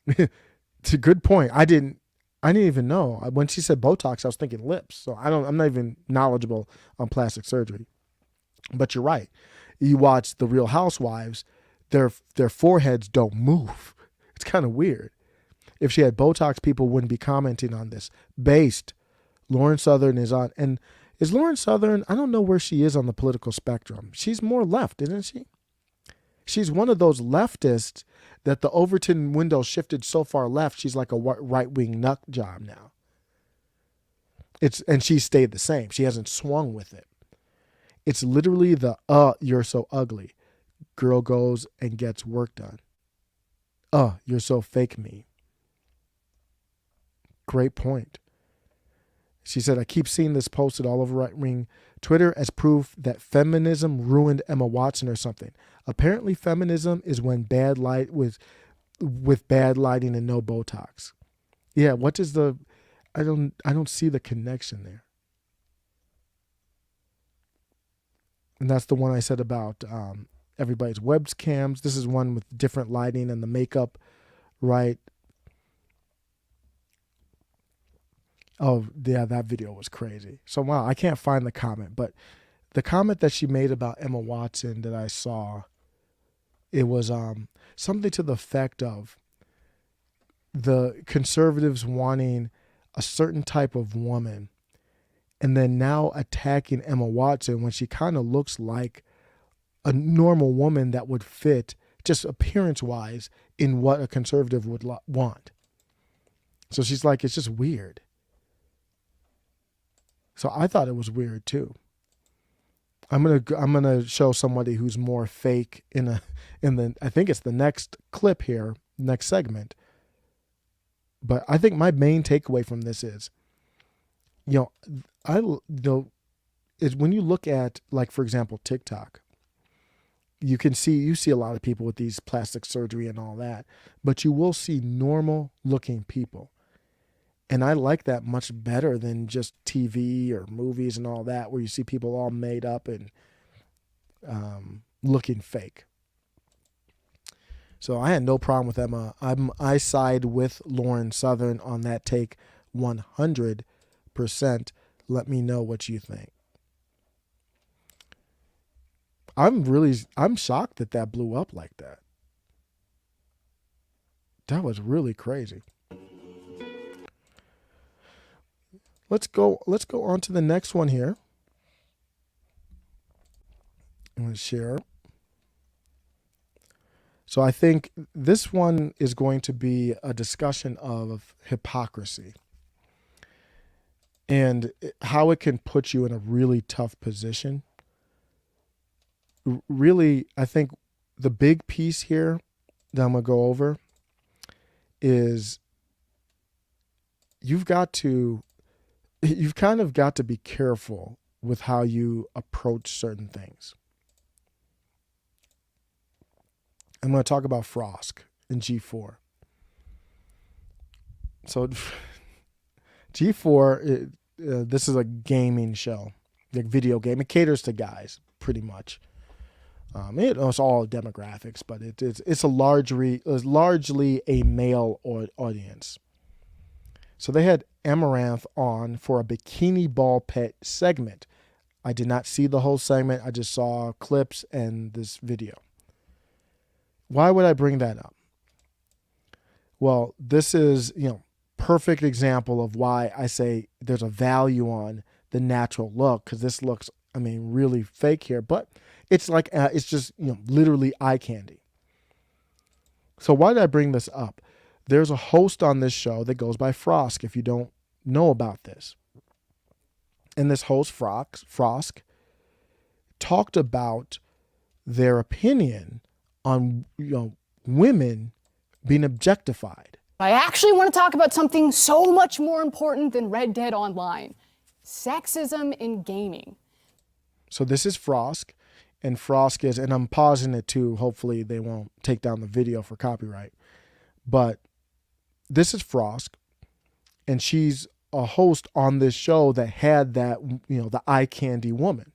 It's a good point. I didn't even know. When she said Botox, I was thinking lips. So I'm not even knowledgeable on plastic surgery. But you're right. You watch The Real Housewives, their foreheads don't move. It's kind of weird. If she had Botox, people wouldn't be commenting on this. Based, Lauren Southern is on. And is Lauren Southern, I don't know where she is on the political spectrum. She's more left, isn't she? She's one of those leftists that the Overton window shifted so far left, she's like a right-wing nut job now. And she stayed the same. She hasn't swung with it. It's literally the, you're so ugly. Girl goes and gets work done. You're so fake me. Great point. She said, I keep seeing this posted all over right-wing Twitter as proof that feminism ruined Emma Watson or something. Apparently feminism is when bad light with bad lighting and no Botox. Yeah, what is I don't see the connection there. And that's the one I said about everybody's webcams. This is one with different lighting and the makeup, right? Oh, yeah, that video was crazy. So, wow, I can't find the comment. But the comment that she made about Emma Watson that I saw, it was something to the effect of the conservatives wanting a certain type of woman and then now attacking Emma Watson when she kind of looks like a normal woman that would fit, just appearance-wise, in what a conservative would want. So she's like, it's just weird. So I thought it was weird too. I'm gonna show somebody who's more fake in the I think it's the next clip here, next segment. But I think my main takeaway from this is, is when you look at, like, for example, TikTok, you see a lot of people with these plastic surgery and all that, but you will see normal looking people. And I like that much better than just TV or movies and all that, where you see people all made up and looking fake. So I had no problem with Emma. I side with Lauren Southern on that take 100%. Let me know what you think. I'm shocked that blew up like that. That was really crazy. Let's go on to the next one here. I'm going to share. So I think this one is going to be a discussion of hypocrisy and how it can put you in a really tough position. Really, I think the big piece here that I'm going to go over is you've kind of got to be careful with how you approach certain things. I'm going to talk about Frosk and G4. So G4, this is a gaming show, like video game. It caters to guys pretty much. It's all demographics, but it's largely a male audience. So they had Amaranth on for a bikini ball pet segment. I did not see the whole segment. I just saw clips and this video. Why would I bring that up? Well, this is, perfect example of why I say there's a value on the natural look, because this looks, really fake here, but it's like, it's just, literally eye candy. So why did I bring this up? There's a host on this show that goes by Frosk, if you don't know about this. And this host, Frosk, talked about their opinion on women being objectified. I actually want to talk about something so much more important than Red Dead Online. Sexism in gaming. So this is Frosk, and Frosk is, and I'm pausing it too, hopefully they won't take down the video for copyright. But this is Frosk, and she's a host on this show that had that, the eye candy woman.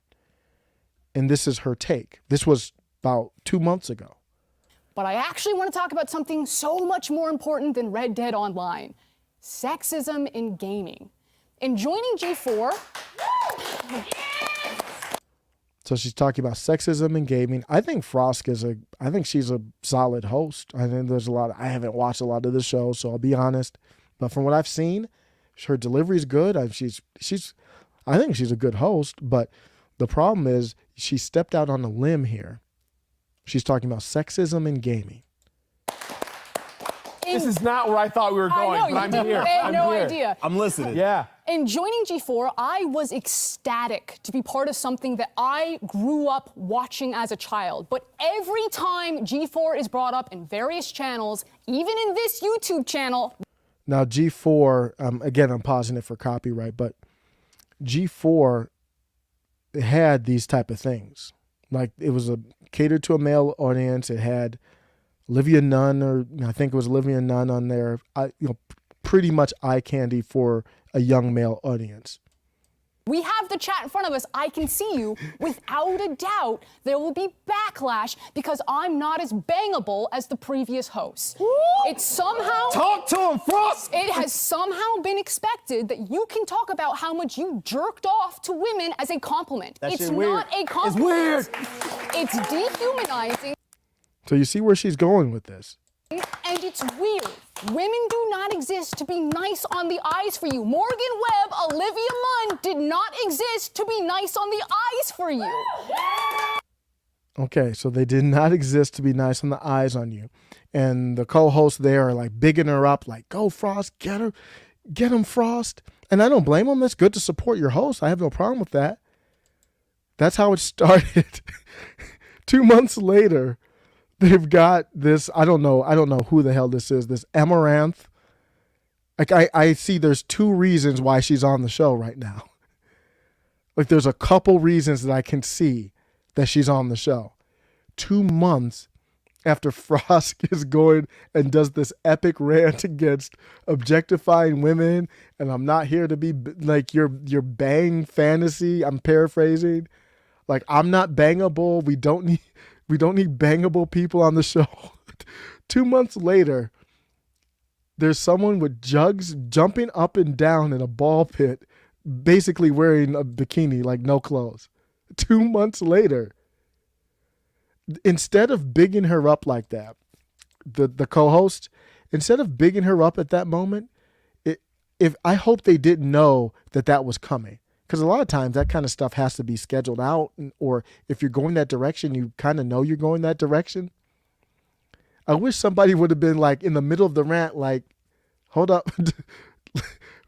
And this is her take. This was about 2 months ago. But I actually want to talk about something so much more important than Red Dead Online. Sexism in gaming. In joining G4... So she's talking about sexism in gaming. I think Frosk I think she's a solid host. I think there's I haven't watched a lot of the show, so I'll be honest. But from what I've seen, her delivery is good. I think she's a good host, but the problem is she stepped out on a limb here. She's talking about sexism in gaming. This is not where I thought we were going, I know, but I'm here. I had no idea. I'm listening. Yeah. In joining G4, I was ecstatic to be part of something that I grew up watching as a child. But every time G4 is brought up in various channels, even in this YouTube channel... Now, G4, again, I'm pausing it for copyright, but G4 had these type of things. Like, it was catered to a male audience. It had Olivia Nunn, or I think it was Olivia Nunn on there. Pretty much eye candy for a young male audience. We have the chat in front of us. I can see you. Without a doubt, there will be backlash because I'm not as bangable as the previous host. It's somehow... Talk to him, Frost! It has somehow been expected that you can talk about how much you jerked off to women as a compliment. It's not a compliment. It's weird. It's dehumanizing. So you see where she's going with this. And it's weird. Women do not exist to be nice on the eyes for you. Morgan Webb, Olivia Munn did not exist to be nice on the eyes for you. Okay, so they did not exist to be nice on the eyes on you. And the co-hosts there are like bigging her up, like, go Frost, get her, get him Frost. And I don't blame them. That's good to support your host. I have no problem with that. That's how it started. 2 months later, they've got this, I don't know who the hell this is, this Amaranth. Like, I see there's 2 reasons why she's on the show right now. Like, there's a couple reasons that I can see that she's on the show. 2 months after Frosk is going and does this epic rant against objectifying women, and I'm not here to be like your bang fantasy. I'm paraphrasing. Like, I'm not bangable. We don't need bangable people on the show. 2 months later, there's someone with jugs jumping up and down in a ball pit, basically wearing a bikini, like no clothes. 2 months later, instead of bigging her up like that, the co-host, instead of bigging her up at that moment, I hope they didn't know that was coming. Because a lot of times that kind of stuff has to be scheduled out, or if you're going that direction, you kind of know you're going that direction. I wish somebody would have been like in the middle of the rant, like, hold up,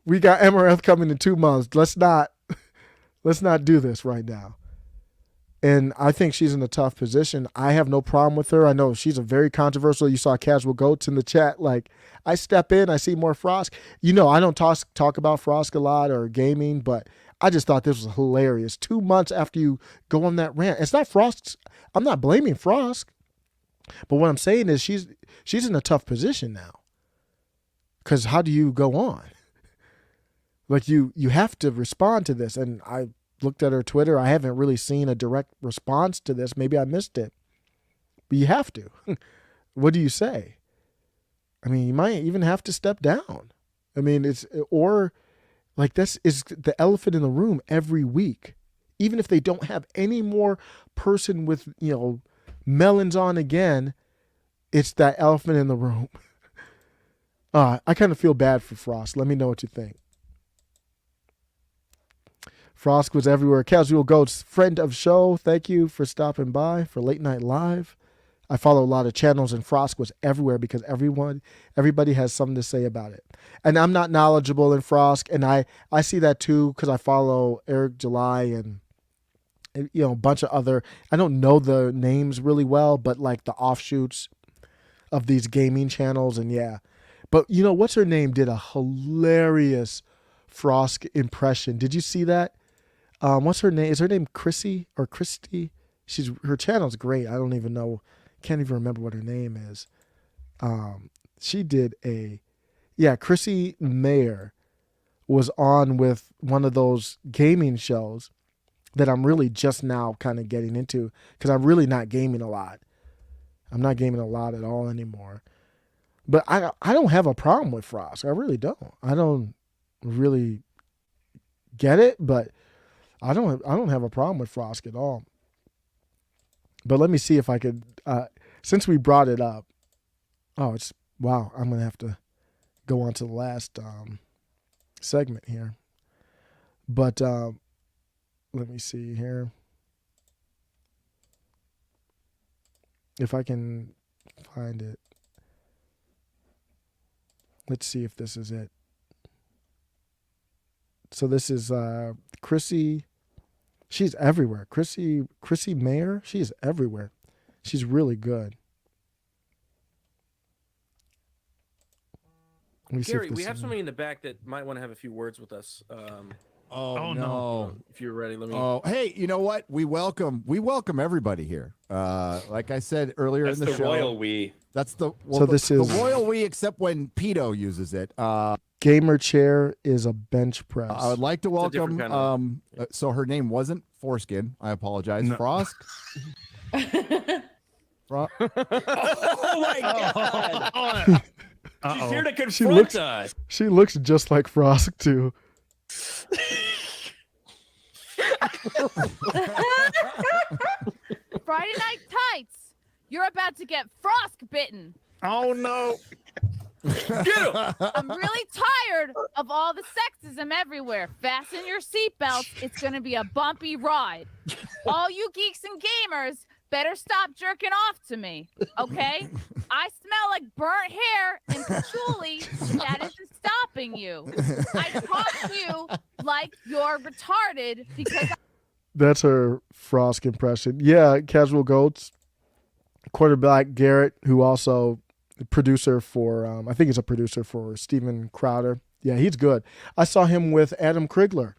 we got Amaranth coming in 2 months. Let's not do this right now. And I think she's in a tough position. I have no problem with her. I know she's a very controversial. You saw Casual Goats in the chat. Like, I step in, I see more Frosk. I don't talk about Frosk a lot or gaming, but I just thought this was hilarious. 2 months after you go on that rant. It's not Frost's. I'm not blaming Frosk. But what I'm saying is she's in a tough position now. Because how do you go on? Like, you have to respond to this. And I looked at her Twitter. I haven't really seen a direct response to this. Maybe I missed it. But you have to. What do you say? I mean, you might even have to step down. I mean, this is the elephant in the room every week. Even if they don't have any more person with, melons on again, it's that elephant in the room. I kind of feel bad for Frost. Let me know what you think. Frosk was everywhere. Casual Goats, friend of show. Thank you for stopping by for Late Night Live. I follow a lot of channels, and Frosk was everywhere because everybody has something to say about it. And I'm not knowledgeable in Frosk, and I see that too because I follow Eric July and a bunch of other. I don't know the names really well, but like the offshoots of these gaming channels, and yeah. But what's her name did a hilarious Frosk impression. Did you see that? What's her name? Is her name Chrissy or Christy? Her channel's great. I don't even know. Can't even remember what her name is. She did Chrissy Mayer was on with one of those gaming shows that I'm really just now kind of getting into because I'm really not gaming a lot. I'm not gaming a lot at all anymore. But I don't have a problem with Frosk. I really don't. I don't really get it, but I don't have a problem with Frosk at all. But let me see if I could, since we brought it up. I'm going to have to go on to the last segment here. But let me see here. If I can find it. Let's see if this is it. So this is Chrissy. She's everywhere. Chrissy Mayer. She's everywhere. She's really good. Gary, we have somebody in the back that might want to have a few words with us. Oh no! If you're ready, let me. Oh, hey, you know what? We welcome everybody here. Like I said earlier in the show, royal we. That's the is royal we, except when Pedo uses it. Gamer chair is a bench press. I would like to welcome. Kind of... So her name wasn't Foreskin. I apologize. No. Frosk. Oh my God! She's here to confront us. She looks just like Frosk too. Friday Night Tights. You're about to get Frosk bitten. Oh no. I'm really tired of all the sexism everywhere. Fasten your seatbelts. It's going to be a bumpy ride. All you geeks and gamers better stop jerking off to me, okay? I smell like burnt hair and patchouli. That isn't stopping you. I talk to you like you're retarded because... That's her Frosk impression. Yeah, Casual Goats. Quarterback Garrett, who also... producer for, I think he's a producer for Steven Crowder. Yeah, he's good. I saw him with Adam Krigler.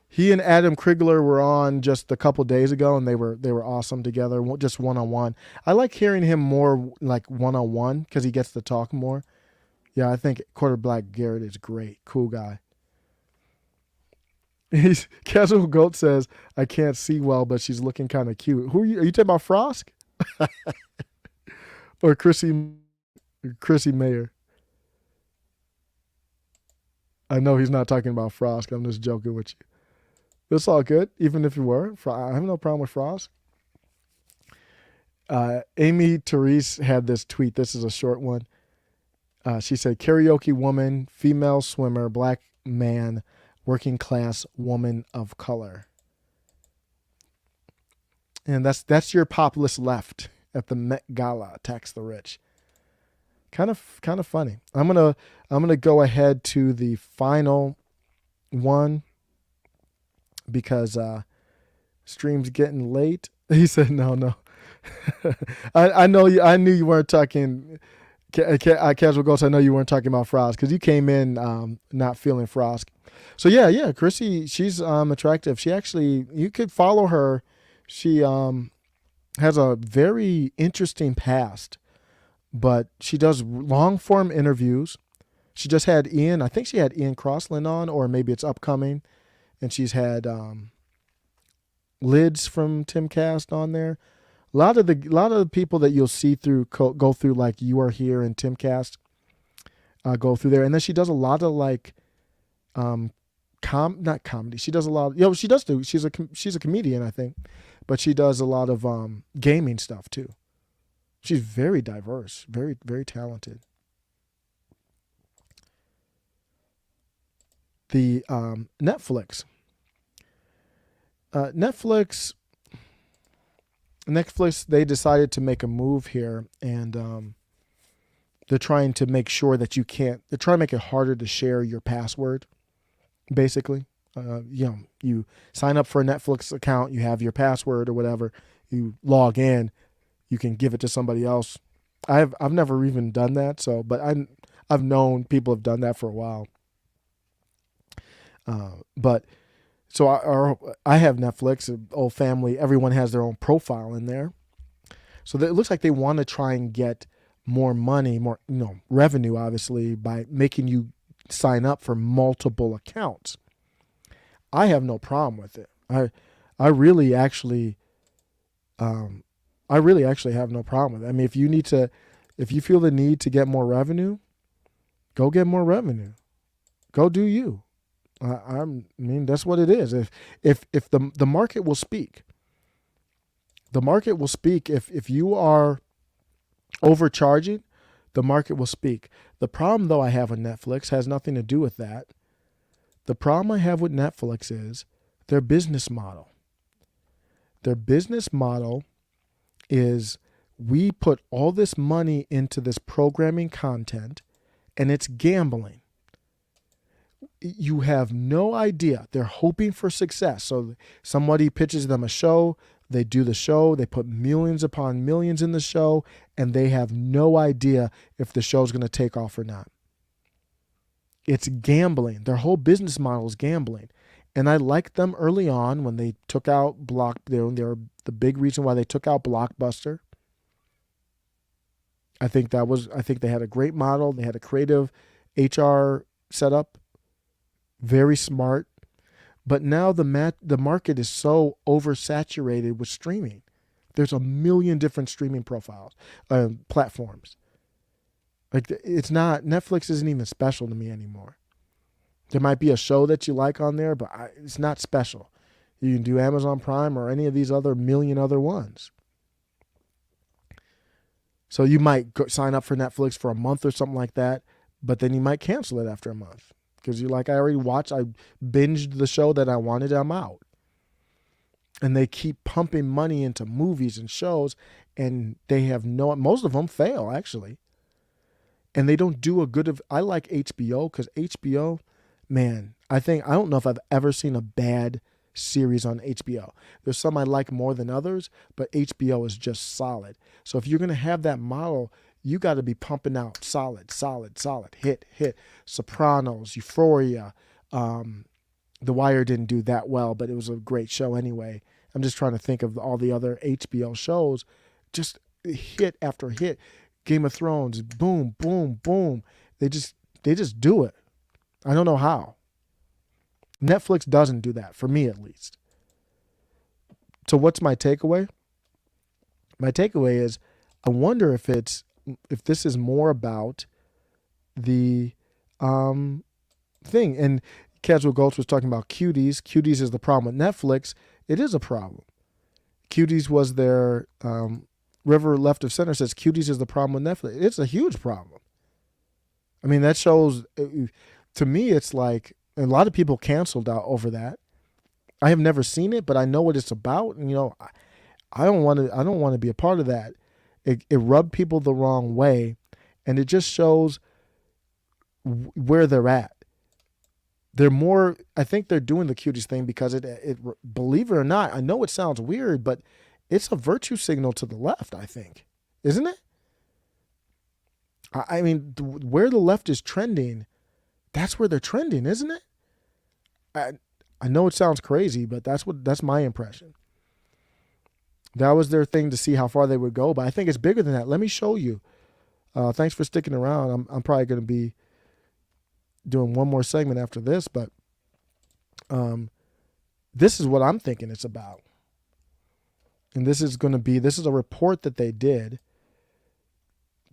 He and Adam Krigler were on just a couple days ago, and they were awesome together, just one-on-one. I like hearing him more like one-on-one because he gets to talk more. Yeah, I think Quarterback Garrett is great. Cool guy. Casual Goat says, I can't see well, but she's looking kind of cute. Who are you talking about, Frosk? Or Chrissy Mayer. I know he's not talking about Frosk. I'm just joking with you. It's all good, even if you were. I have no problem with Frosk. Amy Therese had this tweet. This is a short one. She said, karaoke woman, female swimmer, black man, working class woman of color. And that's your populist left at the Met Gala, tax the rich. Kind of funny. I'm gonna go ahead to the final one because stream's getting late. He said no. I know you. I knew you weren't talking. Casual Ghost. I know you weren't talking about Frosk because you came in not feeling Frosk. So yeah, Chrissy. She's attractive. She actually, you could follow her. She has a very interesting past, but she does long form interviews. She just had Ian. I think she had Ian Crossland on, or maybe it's upcoming, and she's had Lids from Timcast on there. A lot of the people that you'll see go through like You Are Here and Timcast go through there, and then she does a lot of like not comedy. She does a lot. She does do. She's a comedian, I think, but she does a lot of gaming stuff too. She's very diverse, very very talented. The Netflix. Netflix. Netflix, they decided to make a move here, and they're trying to make sure that they're trying to make it harder to share your password, basically. You sign up for a Netflix account, you have your password or whatever, you log in, you can give it to somebody else. I've never even done that, but I've known people have done that for a while. I have Netflix, whole family, everyone has their own profile in there. So it looks like they want to try and get more money, more revenue, obviously, by making you sign up for multiple accounts. I have no problem with it. I really actually have no problem with it. I mean, if you feel the need to get more revenue, go get more revenue. Go do you. I mean, that's what it is. If the market will speak, the market will speak. If you are overcharging, the market will speak. The problem, though, I have with Netflix has nothing to do with that. The problem I have with Netflix is their business model. Their business model is, we put all this money into this programming content, and it's gambling. You have no idea. They're hoping for success. So somebody pitches them a show, they do the show, they put millions upon millions in the show, and they have no idea if the show's going to take off or not. It's gambling. Their whole business model is gambling. And I liked them early on when they took out they were the big reason why they took out Blockbuster. I think they had a great model. They had a creative HR setup. Very smart. But now the market is so oversaturated with streaming. There's a million different streaming platforms. Like, it's not, Netflix isn't even special to me anymore. There might be a show that you like on there, but it's not special. You can do Amazon Prime or any of these other million other ones. So you might sign up for Netflix for a month or something like that, but then you might cancel it after a month because you're like, I binged the show that I wanted, I'm out. And they keep pumping money into movies and shows, and most of them fail, actually. And they don't do I like HBO because HBO, man, I don't know if I've ever seen a bad series on HBO. There's some I like more than others, but HBO is just solid. So if you're going to have that model, you got to be pumping out solid, hit. Sopranos, Euphoria. The Wire didn't do that well, but it was a great show anyway. I'm just trying to think of all the other HBO shows, just hit after hit. Game of Thrones, boom, boom, boom. They just do it. I don't know how. Netflix doesn't do that, for me at least. So what's my takeaway? My takeaway is, I wonder if this is more about the thing. And Casual Gulch was talking about Cuties. Cuties is the problem with Netflix. It is a problem. Cuties was their River Left of Center says Cuties is the problem with Netflix. It's a huge problem. I mean, that shows, to me, it's like, a lot of people canceled out over that. I have never seen it, but I know what it's about. And, I don't want to be a part of that. It rubbed people the wrong way. And it just shows where they're at. I think they're doing the Cuties thing because it, believe it or not, I know it sounds weird, but it's a virtue signal to the left, I think. Isn't it? I mean, where the left is trending, that's where they're trending, isn't it? I know it sounds crazy, but that's my impression. That was their thing to see how far they would go, but I think it's bigger than that. Let me show you. Thanks for sticking around. I'm probably going to be doing one more segment after this, but this is what I'm thinking it's about. And this is a report that they did.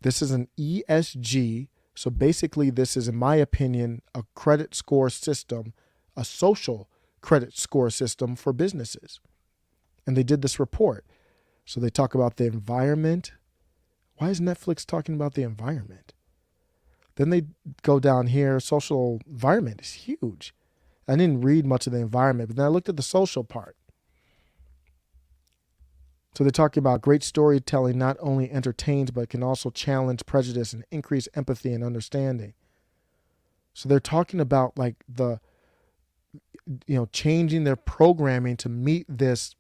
This is an ESG. So basically this is, in my opinion, a credit score system, a social credit score system for businesses. And they did this report. So they talk about the environment. Why is Netflix talking about the environment? Then they go down here. Social environment is huge. I didn't read much of the environment, but then I looked at the social part. So they're talking about great storytelling not only entertains, but can also challenge prejudice and increase empathy and understanding. So they're talking about like changing their programming to meet this,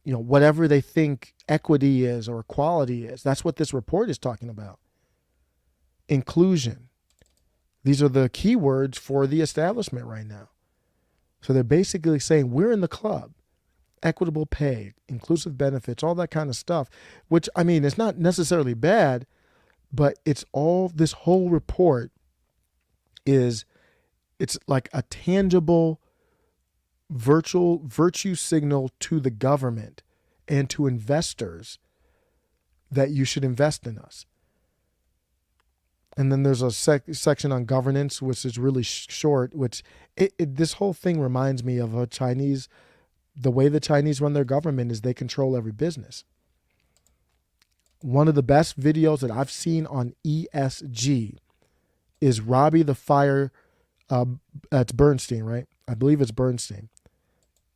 whatever they think equity is or equality is. That's what this report is talking about. Inclusion. These are the key words for the establishment right now. So they're basically saying we're in the club. Equitable pay, inclusive benefits, all that kind of stuff, which, I mean, it's not necessarily bad, but it's all, this whole report it's like a tangible virtue signal to the government and to investors that you should invest in us. And then there's a section on governance, which is really short, which this whole thing reminds me of the way the Chinese run their government is they control every business. One of the best videos that I've seen on ESG is Robbie the Fire. It's Bernstein, right? I believe it's Bernstein.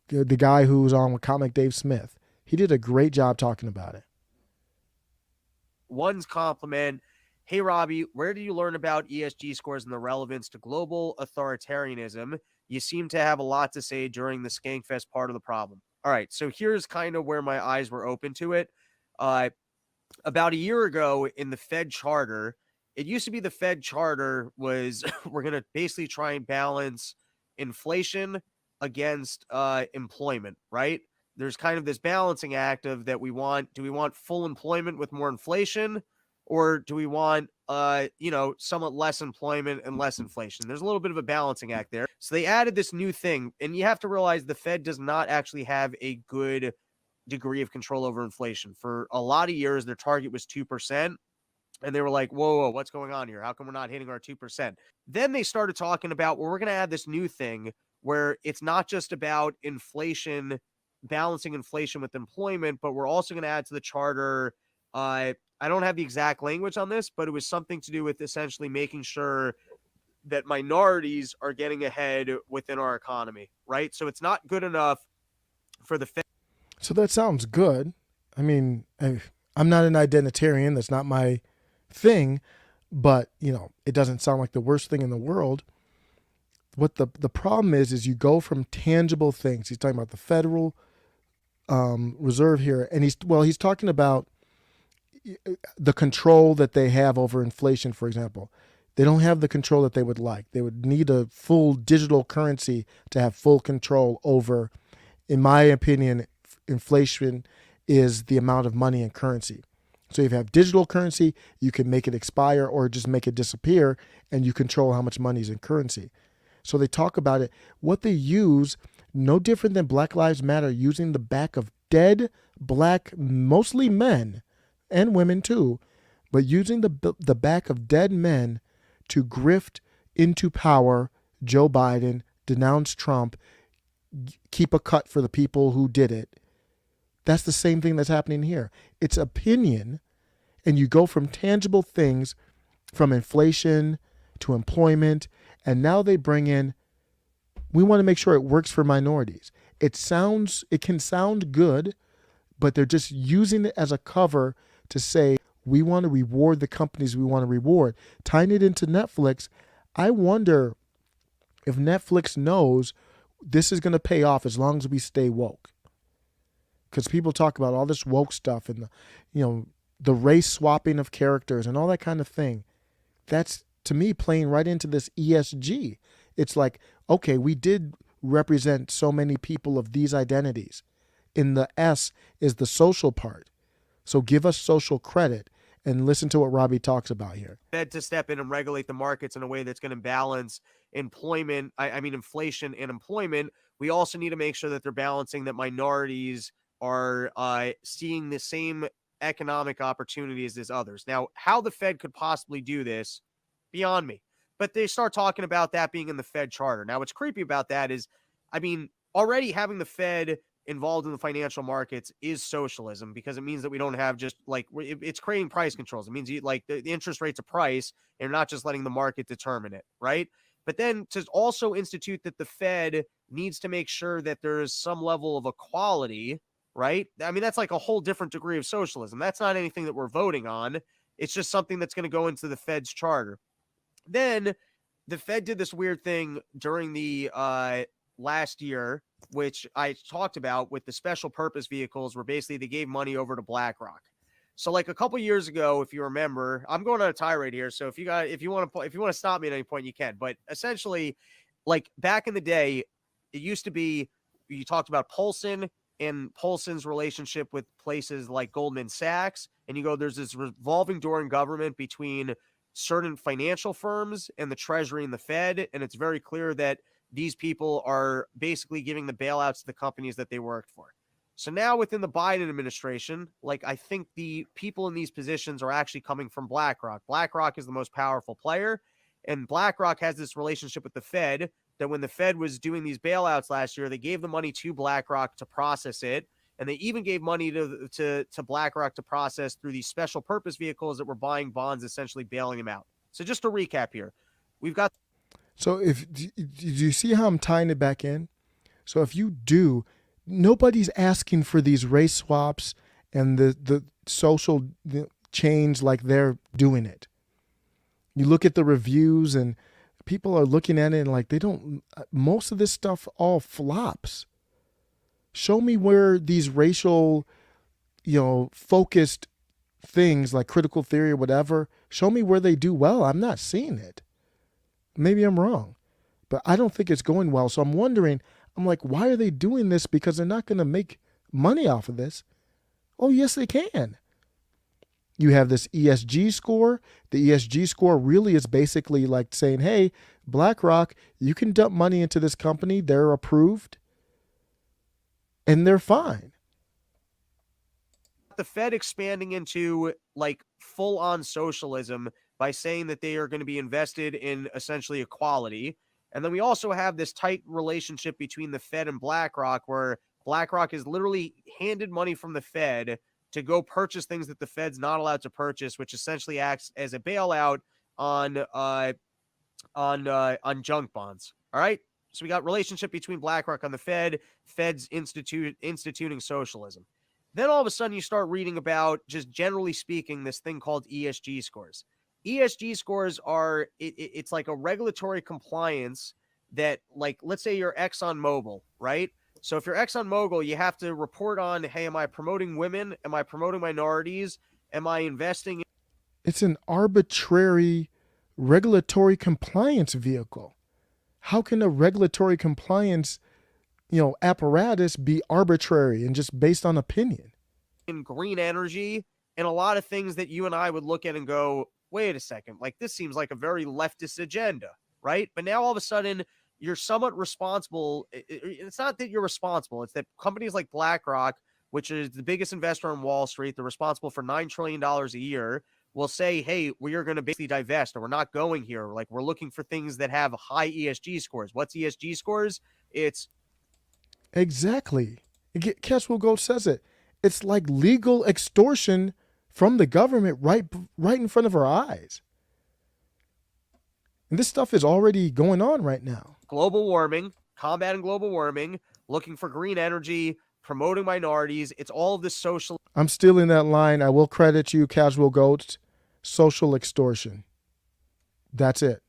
The guy who was on with Comic Dave Smith. He did a great job talking about it. One's compliment. Hey, Robbie, where do you learn about ESG scores and the relevance to global authoritarianism? You seem to have a lot to say during the Skankfest part of the problem. All right, so here's kind of where my eyes were open to it. About a year ago in the Fed charter, it used to be the Fed charter was we're going to basically try and balance inflation against employment, right? There's kind of this balancing act of that do we want full employment with more inflation, or do we want, somewhat less employment and less inflation? There's a little bit of a balancing act there. So they added this new thing, and you have to realize the Fed does not actually have a good degree of control over inflation. For a lot of years, their target was 2%. And they were like, whoa, what's going on here? How come we're not hitting our 2%? Then they started talking about, well, we're going to add this new thing where it's not just about inflation, balancing inflation with employment, but we're also going to add to the charter. I don't have the exact language on this, but it was something to do with essentially making sure that minorities are getting ahead within our economy, right? So it's not good enough for the Fed. So that sounds good. I mean, I'm not an identitarian. That's not my thing, but it doesn't sound like the worst thing in the world. What the problem is you go from tangible things. He's talking about the Federal Reserve here, and he's talking about the control that they have over inflation, for example. They don't have the control that they would like. They would need a full digital currency to have full control over, in my opinion, inflation is the amount of money in currency. So if you have digital currency, you can make it expire or just make it disappear, and you control how much money is in currency. So they talk about it. What they use, no different than Black Lives Matter, using the back of dead black, mostly men and women too, but using the back of dead men to grift into power Joe Biden, denounce Trump, keep a cut for the people who did it. That's the same thing that's happening here. It's opinion, and you go from tangible things, from inflation to employment, and now they bring in, we want to make sure it works for minorities. It can sound good, but they're just using it as a cover to say, we want to reward the companies we want to reward. Tying it into Netflix, I wonder if Netflix knows this is going to pay off as long as we stay woke. Because people talk about all this woke stuff and the race swapping of characters and all that kind of thing. That's, to me, playing right into this ESG. It's like, okay, we did represent so many people of these identities. In the S is the social part. So give us social credit and listen to what Robbie talks about here. Fed to step in and regulate the markets in a way that's going to balance inflation and employment. We also need to make sure that they're balancing that minorities are seeing the same economic opportunities as others. Now, how the Fed could possibly do this, beyond me. But they start talking about that being in the Fed charter. Now, what's creepy about that is, already having the Fed involved in the financial markets is socialism, because it means that we don't have just it's creating price controls. It means the interest rate's a price, and you're not just letting the market determine it, right? But then to also institute that the Fed needs to make sure that there is some level of equality, right? I mean, that's like a whole different degree of socialism. That's not anything that we're voting on. It's just something that's going to go into the Fed's charter. Then the Fed did this weird thing during the last year, which I talked about with the special purpose vehicles, where basically they gave money over to BlackRock. So like a couple years ago, if you remember, I'm going on a tirade here. So if you want to stop me at any point, you can. But essentially, like back in the day, it used to be, you talked about Paulson and Paulson's relationship with places like Goldman Sachs. And you go, there's this revolving door in government between certain financial firms and the Treasury and the Fed. And it's very clear that these people are basically giving the bailouts to the companies that they worked for. So now within the Biden administration, like I think the people in these positions are actually coming from BlackRock. BlackRock is the most powerful player, and BlackRock has this relationship with the Fed that when the Fed was doing these bailouts last year, they gave the money to BlackRock to process it, and they even gave money to BlackRock to process through these special purpose vehicles that were buying bonds, essentially bailing them out. So just to recap here, we've got. So do you see how I'm tying it back in? So if you do, nobody's asking for these race swaps and the social change like they're doing it. You look at the reviews and people are looking at it and like they don't, most of this stuff all flops. Show me where these racial, focused things like critical theory or whatever, show me where they do well. I'm not seeing it. Maybe I'm wrong, but I don't think it's going well. So I'm wondering, I'm like, why are they doing this? Because they're not going to make money off of this. Oh, yes, they can. You have this ESG score. The ESG score really is basically like saying, hey, BlackRock, you can dump money into this company. They're approved and they're fine. The Fed expanding into like full on socialism by saying that they are going to be invested in essentially equality. And then we also have this tight relationship between the Fed and BlackRock, where BlackRock is literally handed money from the Fed to go purchase things that the Fed's not allowed to purchase, which essentially acts as a bailout on junk bonds. All right. So we got relationship between BlackRock and the Fed's instituting socialism. Then all of a sudden you start reading about, just generally speaking, this thing called ESG scores. ESG scores are, it's like a regulatory compliance that, like, let's say you're ExxonMobil, right? So if you're ExxonMobil, you have to report on, hey, am I promoting women? Am I promoting minorities? Am I investing? It's an arbitrary regulatory compliance vehicle. How can a regulatory compliance, apparatus be arbitrary and just based on opinion? In green energy and a lot of things that you and I would look at and go, wait a second, like this seems like a very leftist agenda, right? But now all of a sudden you're somewhat responsible. It's not that you're responsible. It's that companies like BlackRock, which is the biggest investor on Wall Street, they're responsible for $9 trillion a year, will say, hey, we are going to basically divest, or we're not going here. Like, we're looking for things that have high ESG scores. What's ESG scores? It's exactly. Caswell Gold says it. It's like legal extortion from the government right in front of our eyes. And this stuff is already going on right now. Global warming, combating global warming, looking for green energy, promoting minorities. It's all of this social. I'm still in that line. I will credit you, Casual Goats. Social extortion. That's it.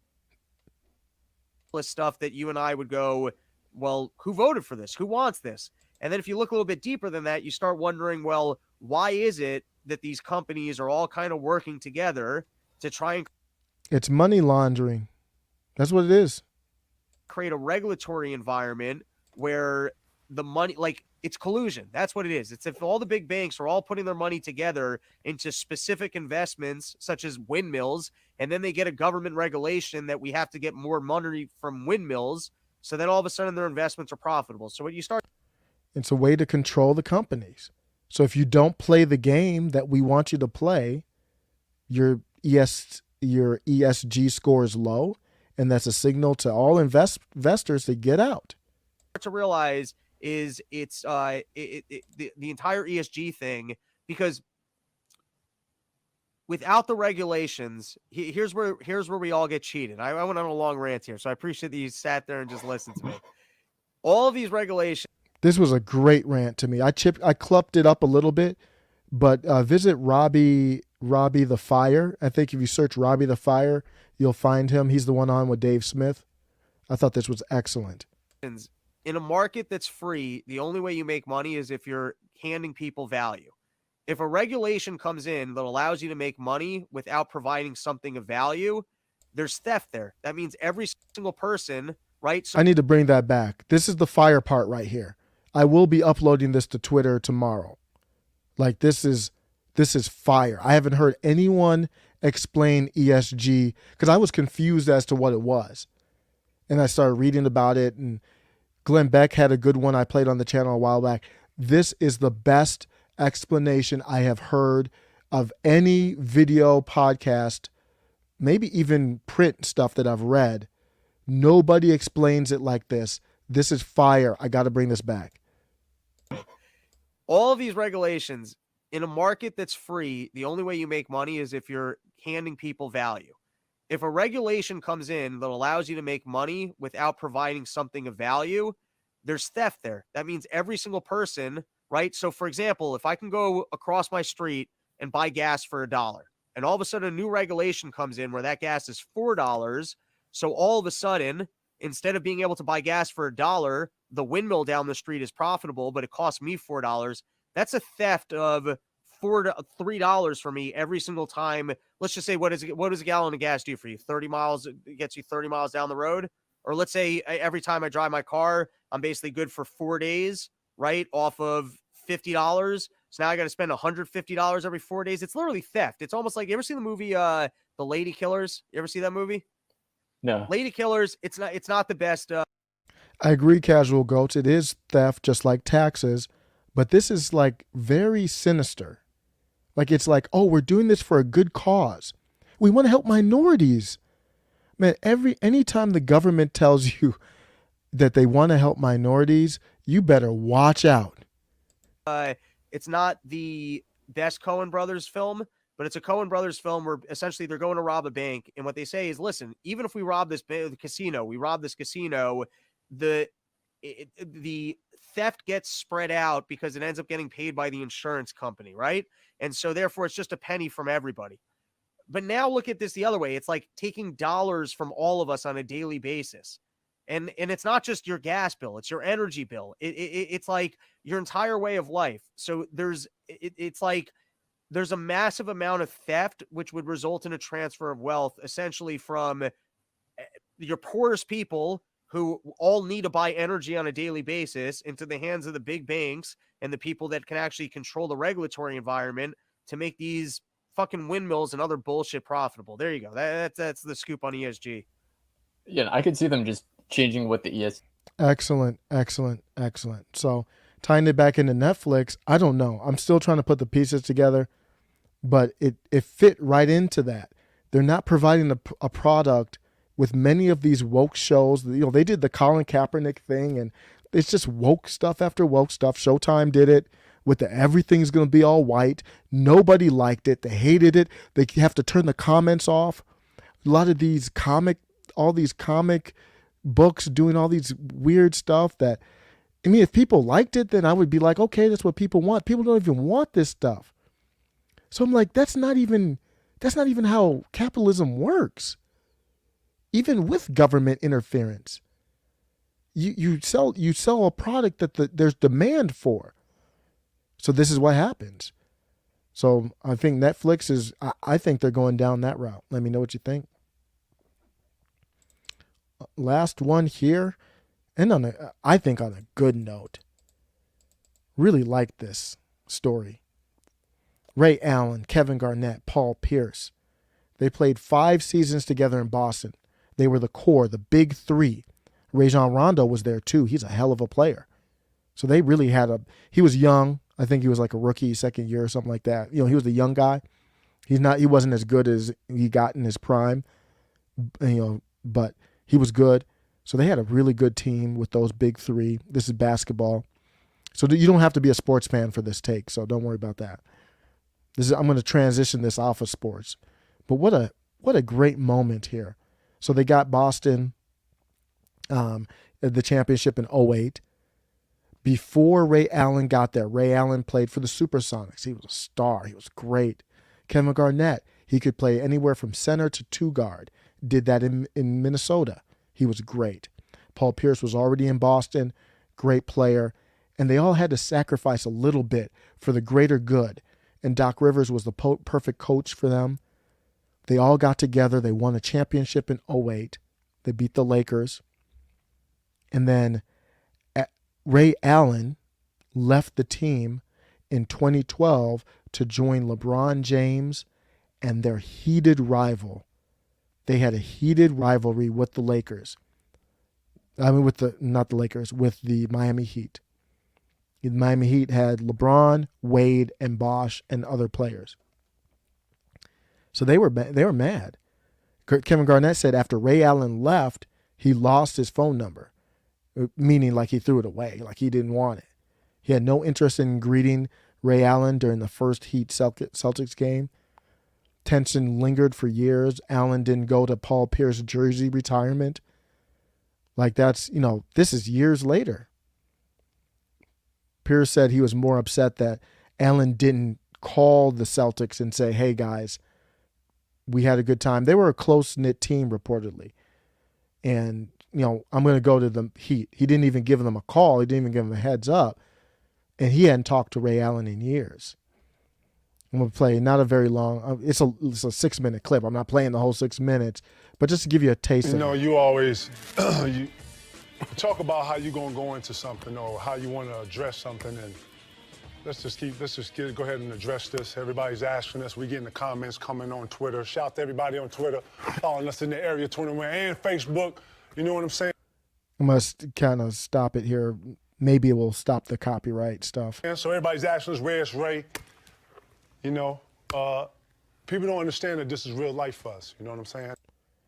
Stuff that you and I would go, well, who voted for this? Who wants this? And then if you look a little bit deeper than that, you start wondering, well, why is it that these companies are all kind of working together to try and... It's money laundering. That's what it is. Create a regulatory environment where the money, like, it's collusion. That's what it is. It's if all the big banks are all putting their money together into specific investments, such as windmills, and then they get a government regulation that we have to get more money from windmills. So then all of a sudden their investments are profitable. So what you start... It's a way to control the companies. So if you don't play the game that we want you to play, your ESG score is low, and that's a signal to all investors to get out. To realize is it's the entire ESG thing, because without the regulations, here's where we all get cheated. I went on a long rant here, so I appreciate that you sat there and just listened to me. All of these regulations. This was a great rant to me. I clipped it up a little bit, but visit Robbie the Fire. I think if you search Robbie the Fire, you'll find him. He's the one on with Dave Smith. I thought this was excellent. In a market that's free, the only way you make money is if you're handing people value. If a regulation comes in that allows you to make money without providing something of value, there's theft there. That means every single person, right? So I need to bring that back. This is the fire part right here. I will be uploading this to Twitter tomorrow. Like this is fire. I haven't heard anyone explain ESG because I was confused as to what it was. And I started reading about it, and Glenn Beck had a good one I played on the channel a while back. This is the best explanation I have heard of any video podcast, maybe even print stuff that I've read. Nobody explains it like this. This is fire. I got to bring this back. all of these regulations in a market that's free, the only way you make money is if you're handing people value. If a regulation comes in that allows you to make money without providing something of value, there's theft there. That means every single person, right? So for example, if I can go across my street and buy gas for $1, and all of a sudden a new regulation comes in where that gas is $4, so all of a sudden, instead of being able to buy gas for $1, the windmill down the street is profitable, but it costs me $4. That's a theft of $3 for me every single time. Let's just say, what does a gallon of gas do for you? 30 miles, it gets you 30 miles down the road. Or let's say every time I drive my car, I'm basically good for 4 days, right? Off of $50. So now I got to spend $150 every 4 days. It's literally theft. It's almost like, you ever see the movie, The Lady Killers? You ever see that movie? No. Lady Killers. It's not the best. I agree, Casual Goats. It is theft, just like taxes, but this is like very sinister. Like it's like, oh, we're doing this for a good cause. We want to help minorities. Man, anytime the government tells you that they want to help minorities, you better watch out. It's not the best Coen Brothers film, but it's a Coen Brothers film where essentially they're going to rob a bank. And what they say is, listen, even if we rob this casino, the theft gets spread out because it ends up getting paid by the insurance company, right? And so therefore it's just a penny from everybody. But now look at this the other way. It's like taking dollars from all of us on a daily basis. And it's not just your gas bill, it's your energy bill. It's like your entire way of life. So it's like there's a massive amount of theft, which would result in a transfer of wealth, essentially from your poorest people who all need to buy energy on a daily basis into the hands of the big banks and the people that can actually control the regulatory environment to make these fucking windmills and other bullshit profitable. There you go. That's the scoop on ESG. Yeah, I could see them just changing what the ES. Excellent. So tying it back into Netflix, I don't know. I'm still trying to put the pieces together, but it fit right into that. They're not providing a product with many of these woke shows. You know, they did the Colin Kaepernick thing, and it's just woke stuff after woke stuff. Showtime did it with the everything's going to be all white. Nobody liked it. They hated it. They have to turn the comments off. A lot of these comic books doing all these weird stuff that, I mean, if people liked it, then I would be like, okay, that's what people want. People don't even want this stuff. So I'm like, that's not even how capitalism works. Even with government interference, you sell a product that there's demand for. So this is what happens. So I think Netflix I think they're going down that route. Let me know what you think. Last one here, and I think on a good note. Really like this story. Ray Allen, Kevin Garnett, Paul Pierce. They played 5 seasons together in Boston. They were the core, the big three. Rajon Rondo was there too. He's a hell of a player. So they really he was young. I think he was like a rookie, second year or something like that. You know, he was the young guy. He wasn't as good as he got in his prime, you know, but he was good. So they had a really good team with those big three. This is basketball. So you don't have to be a sports fan for this take, so don't worry about that. I'm going to transition this off of sports. But what a great moment here. So they got Boston the championship in 2008. Before Ray Allen got there, Ray Allen played for the Supersonics. He was a star. He was great. Kevin Garnett, he could play anywhere from center to two guard. Did that in Minnesota. He was great. Paul Pierce was already in Boston, great player. And they all had to sacrifice a little bit for the greater good. And Doc Rivers was the perfect coach for them. They all got together. They won a championship in 2008. They beat the Lakers. And then Ray Allen left the team in 2012 to join LeBron James and their heated rival. They had a heated rivalry with the Lakers. I mean, not the Lakers, with the Miami Heat. The Miami Heat had LeBron, Wade, and Bosh and other players. So they were mad. Kevin Garnett said after Ray Allen left, he lost his phone number, meaning like he threw it away, like he didn't want it. He had no interest in greeting Ray Allen during the first Heat Celtics game. Tension lingered for years. Allen didn't go to Paul Pierce's jersey retirement. Like that's, this is years later. Pierce said he was more upset that Allen didn't call the Celtics and say, hey, guys, we had a good time. They were a close-knit team, reportedly. And, I'm going to go to the Heat. He didn't even give them a call. He didn't even give them a heads up. And he hadn't talked to Ray Allen in years. I'm going to play not a very long, it's a 6-minute clip. I'm not playing the whole 6 minutes, but just to give you a taste of it. You always you talk about how you're going to go into something or how you want to address something, and let's just go ahead and address this. Everybody's asking us. We getting the comments coming on Twitter. Shout out to everybody on Twitter, following us in the Area 21 and Facebook. You know what I'm saying? I must kind of stop it here. Maybe it will stop the copyright stuff. And so everybody's asking us, where's Ray? People don't understand that this is real life for us. You know what I'm saying?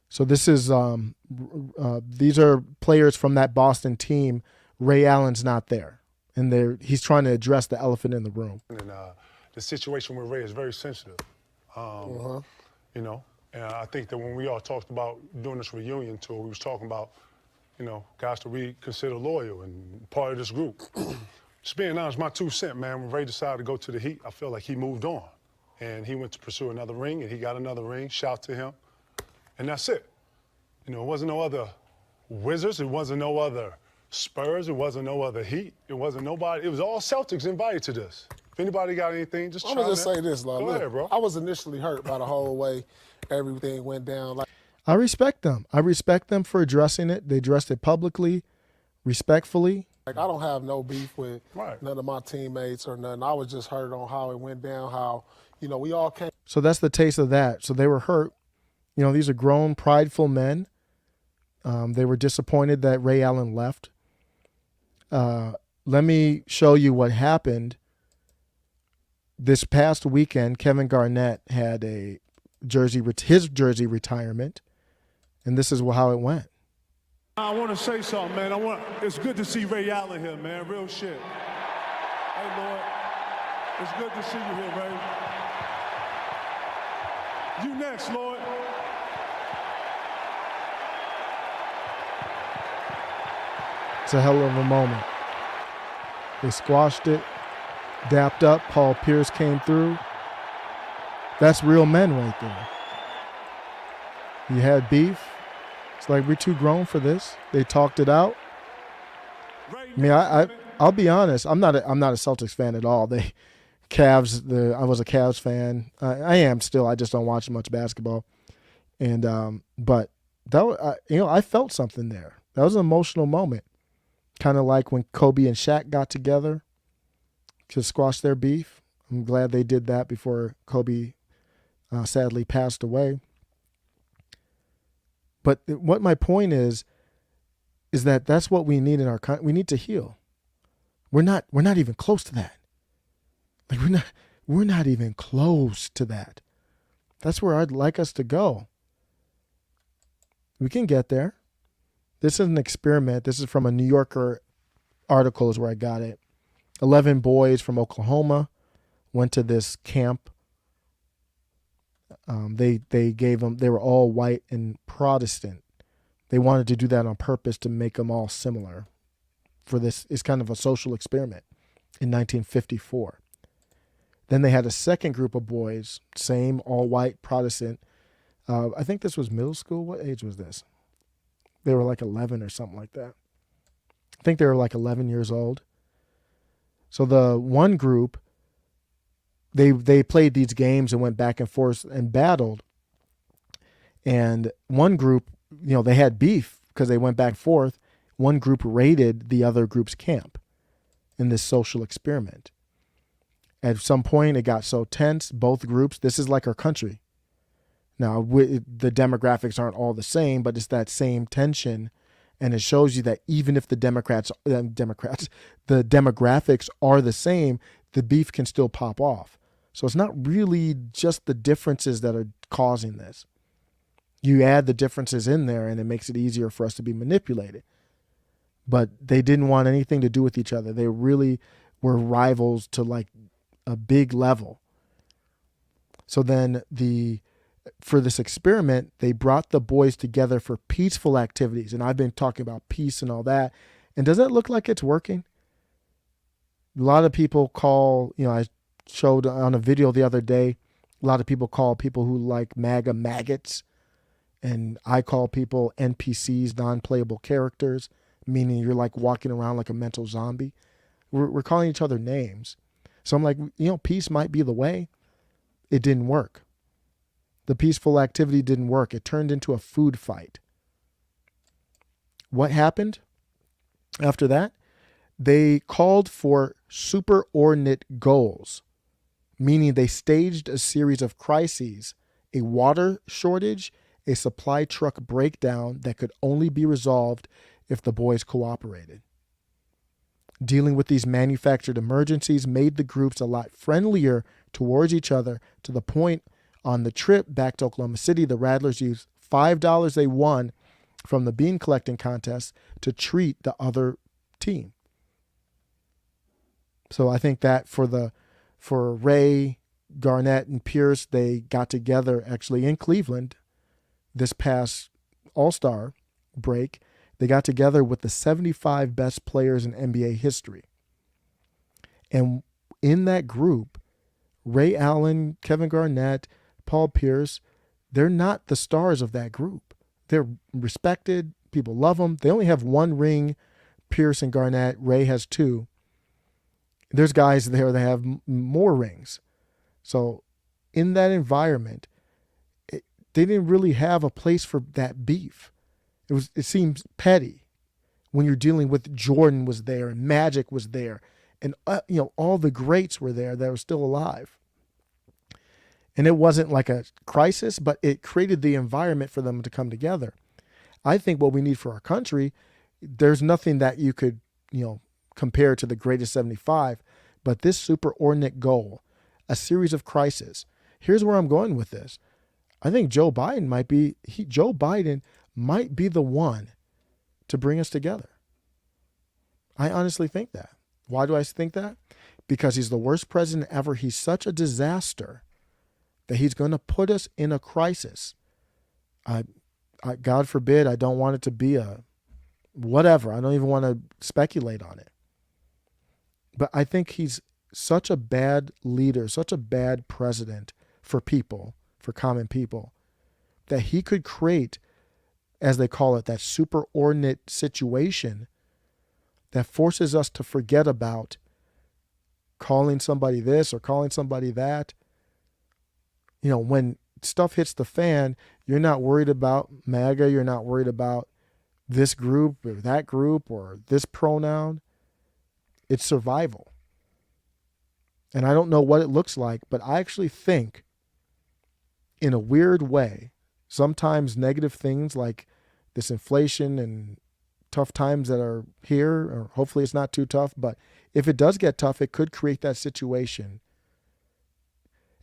So this is these are players from that Boston team. Ray Allen's not there, and he's trying to address the elephant in the room. And the situation with Ray is very sensitive. And I think that when we all talked about doing this reunion tour, we was talking about, guys to reconsider loyal and part of this group. Just being honest, my 2 cents, man, when Ray decided to go to the Heat, I feel like he moved on. And he went to pursue another ring, and he got another ring. Shout to him. And that's it. It wasn't no other Wizards. It wasn't no other Spurs. It wasn't no other Heat. It wasn't nobody. It was all Celtics invited to this. If anybody got anything, just I'm going to just say this, Go ahead, bro. I was initially hurt by the whole way everything went down. I respect them. I respect them for addressing it. They addressed it publicly, respectfully. I don't have no beef with none of my teammates or nothing. I was just hurt on how it went down, how, we all came. So that's the taste of that. So they were hurt. These are grown, prideful men. They were disappointed that Ray Allen left. Let me show you what happened. This past weekend, Kevin Garnett had his jersey retirement, and this is how it went. I want to say something, man. It's good to see Ray Allen here, man. Real shit. Hey, Lord. It's good to see you here, Ray. You next, Lord. It's a hell of a moment. They squashed it, dapped up. Paul Pierce came through. That's real men right there. You had beef. It's like, we're too grown for this. They talked it out. I mean, I'll be honest. I'm not a Celtics fan at all. I was a Cavs fan. I am still. I just don't watch much basketball. And but that I felt something there. That was an emotional moment. Kind of like when Kobe and Shaq got together to squash their beef. I'm glad they did that before Kobe sadly passed away. But what my point is that that's what we need in our country. We need to heal. We're not even close to that. Like we're not even close to that. That's where I'd like us to go. We can get there. This is an experiment. This is from a New Yorker article is where I got it. 11 boys from Oklahoma went to this camp. They were all white and Protestant. They wanted to do that on purpose to make them all similar. for this is kind of a social experiment in 1954. Then they had a second group of boys, same all-white Protestant. I think this was middle school. What age was this? They were like 11 or something like that. I think they were like 11 years old. So the one group, they played these games and went back and forth and battled. And one group, they had beef because they went back and forth. One group raided the other group's camp in this social experiment. At some point, it got so tense, both groups, this is like our country. Now, the demographics aren't all the same, but it's that same tension. And it shows you that even if the the demographics are the same, the beef can still pop off. So it's not really just the differences that are causing this. You add the differences in there and it makes it easier for us to be manipulated. But they didn't want anything to do with each other. They really were rivals to like a big level. So then for this experiment, they brought the boys together for peaceful activities. And I've been talking about peace and all that. And does that look like it's working? A lot of people call, I showed on a video the other day, a lot of people call people who like MAGA maggots. And I call people NPCs, non-playable characters, meaning you're like walking around like a mental zombie. We're calling each other names. So I'm like, peace might be the way. It didn't work. The peaceful activity didn't work. It turned into a food fight. What happened after that? They called for superordinate goals, meaning they staged a series of crises, a water shortage, a supply truck breakdown that could only be resolved if the boys cooperated. Dealing with these manufactured emergencies made the groups a lot friendlier towards each other, to the point on the trip back to Oklahoma City, the Rattlers used $5 they won from the bean collecting contest to treat the other team. So I think that for Ray, Garnett, and Pierce, they got together actually in Cleveland this past All-Star break. They got together with the 75 best players in NBA history. And in that group, Ray Allen, Kevin Garnett, Paul Pierce, they're not the stars of that group. They're respected. People love them. They only have one ring, Pierce and Garnett. Ray has two. There's guys there that have more rings. So in that environment, they didn't really have a place for that beef. It seems petty when you're dealing with Jordan was there and Magic was there and all the greats were there that were still alive. And it wasn't like a crisis, but it created the environment for them to come together. I think what we need for our country, there's nothing that you could, compare to the greatest 75, but this superordinate goal, a series of crises. Here's where I'm going with this. I think Joe Biden might be the one to bring us together. I honestly think that. Why do I think that? Because he's the worst president ever. He's such a disaster that he's going to put us in a crisis. God forbid, I don't want it to be a whatever. I don't even want to speculate on it. But I think he's such a bad leader, such a bad president for people, for common people, that he could create, as they call it, that superordinate situation that forces us to forget about calling somebody this or calling somebody that. When stuff hits the fan, you're not worried about MAGA, you're not worried about this group or that group or this pronoun. It's survival. And I don't know what it looks like, but I actually think, in a weird way, sometimes negative things like this inflation and tough times that are here, or hopefully it's not too tough, but if it does get tough, it could create that situation.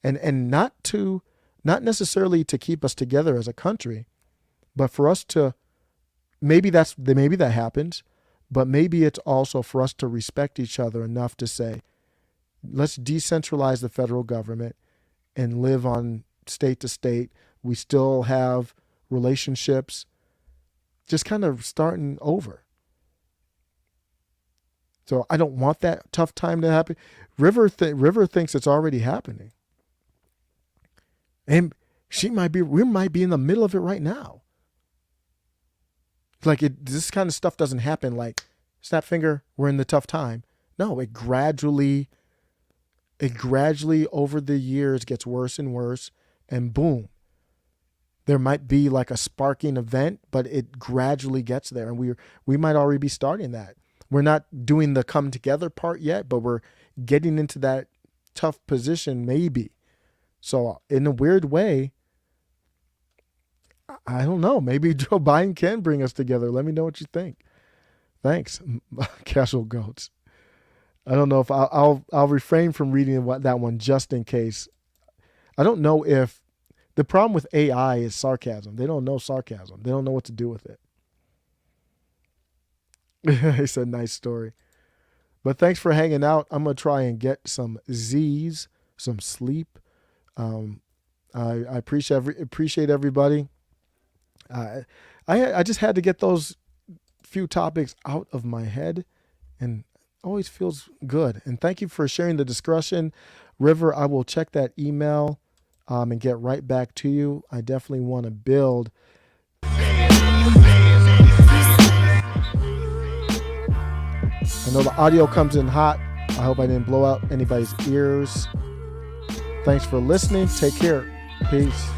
And not necessarily to keep us together as a country, but for us to, maybe that happens, but maybe it's also for us to respect each other enough to say, let's decentralize the federal government and live on state to state. We still have relationships, just kind of starting over. So I don't want that tough time to happen. River thinks it's already happening. And we might be in the middle of it right now. Like this kind of stuff doesn't happen like snap finger, we're in the tough time. No, it gradually over the years gets worse and worse, and boom. There might be like a sparking event, but it gradually gets there, and we might already be starting that. We're not doing the come together part yet, but we're getting into that tough position maybe. So in a weird way, I don't know. Maybe Joe Biden can bring us together. Let me know what you think. Thanks, Casual Goats. I don't know if I'll refrain from reading that one just in case. I don't know if the problem with AI is sarcasm. They don't know sarcasm. They don't know what to do with it. It's a nice story. But thanks for hanging out. I'm going to try and get some Z's, some sleep. I appreciate everybody. I just had to get those few topics out of my head, and always feels good. And thank you for sharing the discussion. River, I will check that email and get right back to you. I definitely want to build. I know the audio comes in hot. I hope I didn't blow out anybody's ears. Thanks for listening. Take care. Peace.